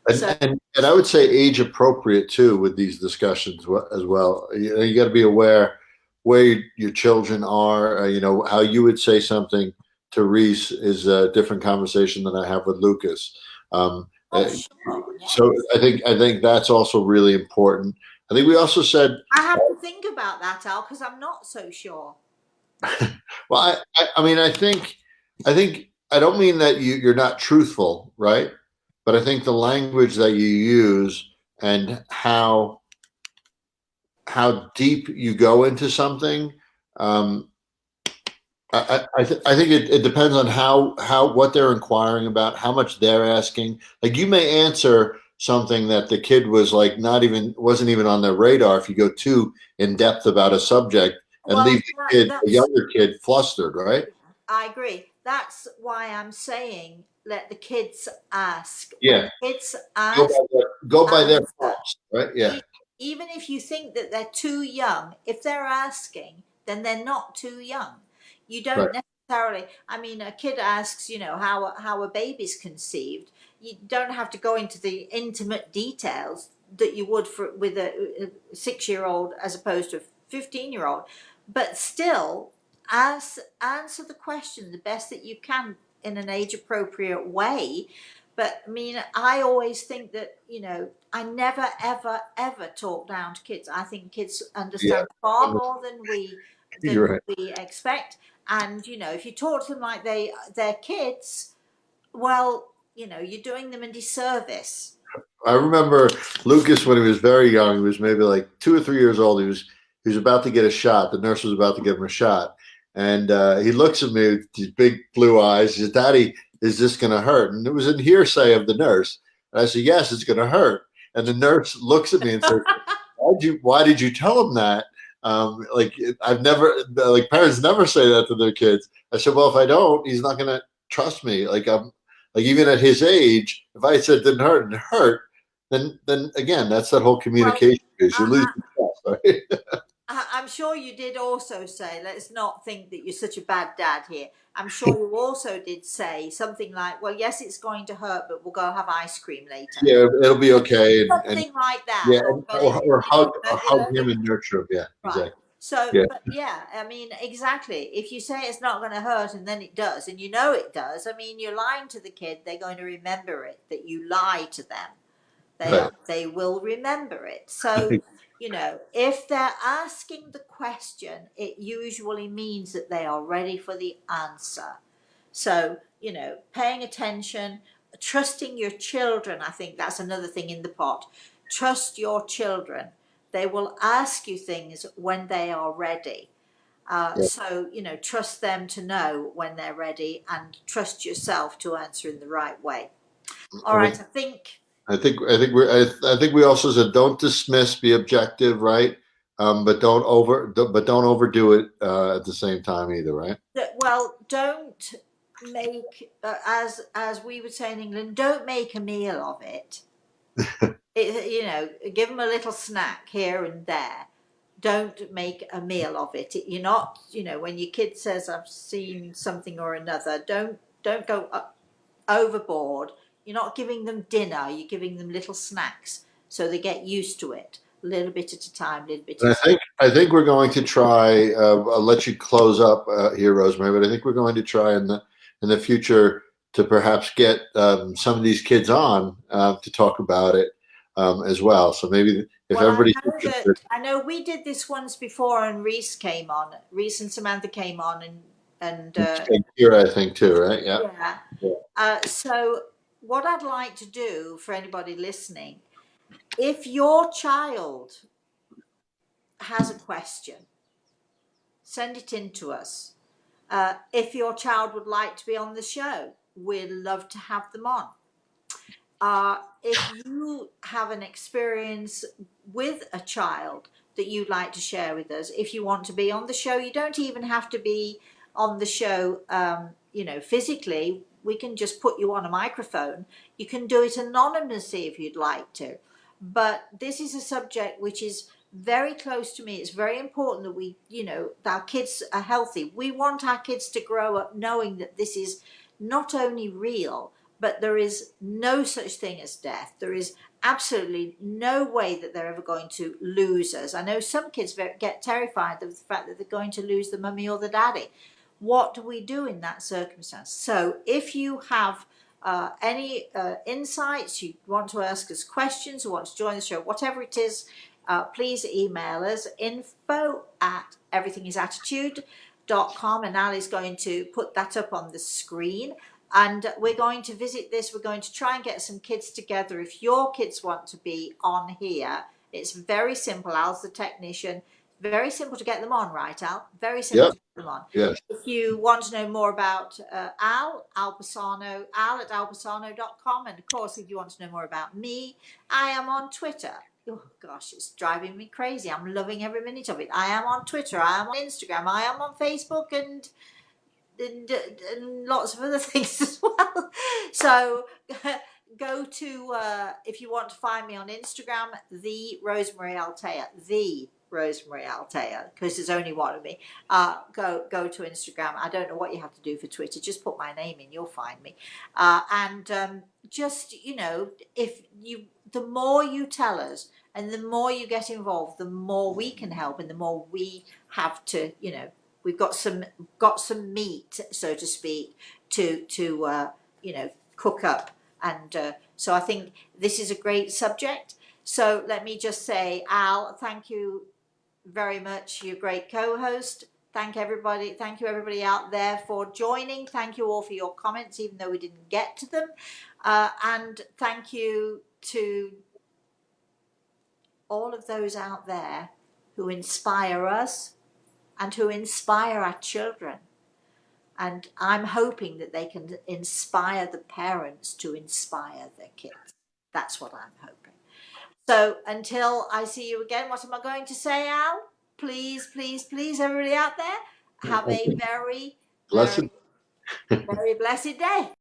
And, So, and I would say age appropriate too with these discussions as well. You got to be aware where your children are. You know, how you would say something to Reese is a different conversation than I have with Lucas. Um, oh, uh, sure, so yes. I think that's also really important. I think we also said, I have to think about that, Al, because I'm not so sure. well, I mean, I think I don't mean that you're not truthful, right? But I think the language that you use and how deep you go into something. Um, I think it depends on how what they're inquiring about, how much they're asking. Like you may answer something that the kid was like not even wasn't even on their radar if you go too in depth about a subject and Well, leave the kid, a that's, younger kid, flustered, right? I agree. That's why I'm saying let the kids ask. When Yeah, kids go by ask, their answer. prompts, right? Yeah, Even if you think that they're too young, if they're asking, then they're not too young. You right. don't necessarily, I mean, a kid asks, you know, how a baby's conceived. You don't have to go into the intimate details that you would for with a 6 year old as opposed to a 15-year-old. But still, answer the question the best that you can in an age appropriate way. But I mean, I always think that, you know, I never, ever, ever talk down to kids. I think kids Yeah, understand far more than you're right. we expect. And, you know, if you talk to them like they're kids, well, you know, you're doing them a disservice. I remember Lucas when he was very young. He was maybe like 2 or 3 years old. He was about to get a shot. The nurse was about to give him a shot, and he looks at me with these big blue eyes. He says, "Daddy, is this going to hurt?" And it was in hearsay of the nurse. And I said, "Yes, it's going to hurt." And the nurse looks at me and says, "Why did you tell him that?" Like I've never like parents never say that to their kids. I said, "Well, if I don't, he's not going to trust me. Like I'm like even at his age, if I said it didn't hurt and it hurt." Then again, that's that whole Well, communication piece. You lose I, the trust, right? I'm sure you did also say, let's not think that you're such a bad dad here. I'm sure you also did say something like, well, yes, it's going to hurt, but we'll go have ice cream later. Yeah, it'll be okay, and Something like that. yeah, Or, but if, or you know, hug him and nurture him. Yeah, right. exactly. So, Yeah, but yeah, I mean, exactly. If you say it's not going to hurt and then it does, and you know it does, I mean, you're lying to the kid. They're going to remember it, that you lie to them. right. They will remember it. So, you know, if they're asking the question, it usually means that they are ready for the answer. So, you know, paying attention, trusting your children, I think that's another thing in the pot. Trust your children. They will ask you things when they are ready. Yeah. So, you know, trust them to know when they're ready and trust yourself to answer in the right way. All And right, I think. I think we also said don't dismiss, be objective, right? But don't overdo it at the same time either, right? Well, don't make as we would say in England, don't make a meal of it. You know, give them a little snack here and there. Don't make a meal of it. You're not, you know, when your kid says, "I've seen something or another," don't go overboard. You're not giving them dinner. You're giving them little snacks so they get used to it, a little bit at a time, little bit And at a time. I think we're going to try. I'll let you close up here, Rosemary. But I think we're going to try in the future to perhaps get some of these kids on to talk about it as well. So maybe if Well, everybody's interested, I know we did this once before, and Reese came on. Reese and Samantha came on, and here I think too, right? Yeah. yeah. So what I'd like to do for anybody listening, if your child has a question, send it in to us. If your child would like to be on the show, we'd love to have them on. If you have an experience with a child that you'd like to share with us, if you want to be on the show, you don't even have to be on the show, you know, physically. We can just put you on a microphone. You can do it anonymously if you'd like to. But this is a subject which is very close to me. It's very important that we, you know, that our kids are healthy. We want our kids to grow up knowing that this is not only real, but there is no such thing as death. There is absolutely no way that they're ever going to lose us. I know some kids get terrified of the fact that they're going to lose the mummy or the daddy. What do we do in that circumstance? So if you have any insights, you want to ask us questions, or want to join the show, whatever it is, please email us info@everythingisattitude.com, and Ali's going to put that up on the screen. And we're going to visit this. We're going to try and get some kids together. If your kids want to be on here, it's very simple. Al's the technician. Very simple to get them on, right, Al? Very simple Yep. to get them on. Yes. If you want to know more about Al Pisano, al at alpisano.com. And of course, if you want to know more about me, I am on Twitter. Oh gosh, it's driving me crazy. I'm loving every minute of it. I am on Twitter. I am on Instagram. I am on Facebook and lots of other things as well. So go to if you want to find me on Instagram, the Rosemary Altea, because there's only one of me. Go to Instagram. I don't know what you have to do for Twitter. Just put my name in, you'll find me. And just, you know, if you, the more you tell us and the more you get involved, the more we can help and the more we have to, you know, we've got some meat, so to speak, to you know, cook up. And so I think this is a great subject. So let me just say, Al, thank you very much. You're a great co-host. Thank everybody. Thank you, everybody out there, for joining. Thank you all for your comments, even though we didn't get to them. And thank you to all of those out there who inspire us and who inspire our children. And I'm hoping that they can inspire the parents to inspire their kids. That's what I'm hoping. So until I see you again, what am I going to say, Al? Please, please, please, everybody out there, have a very, Blessed. very, very blessed day.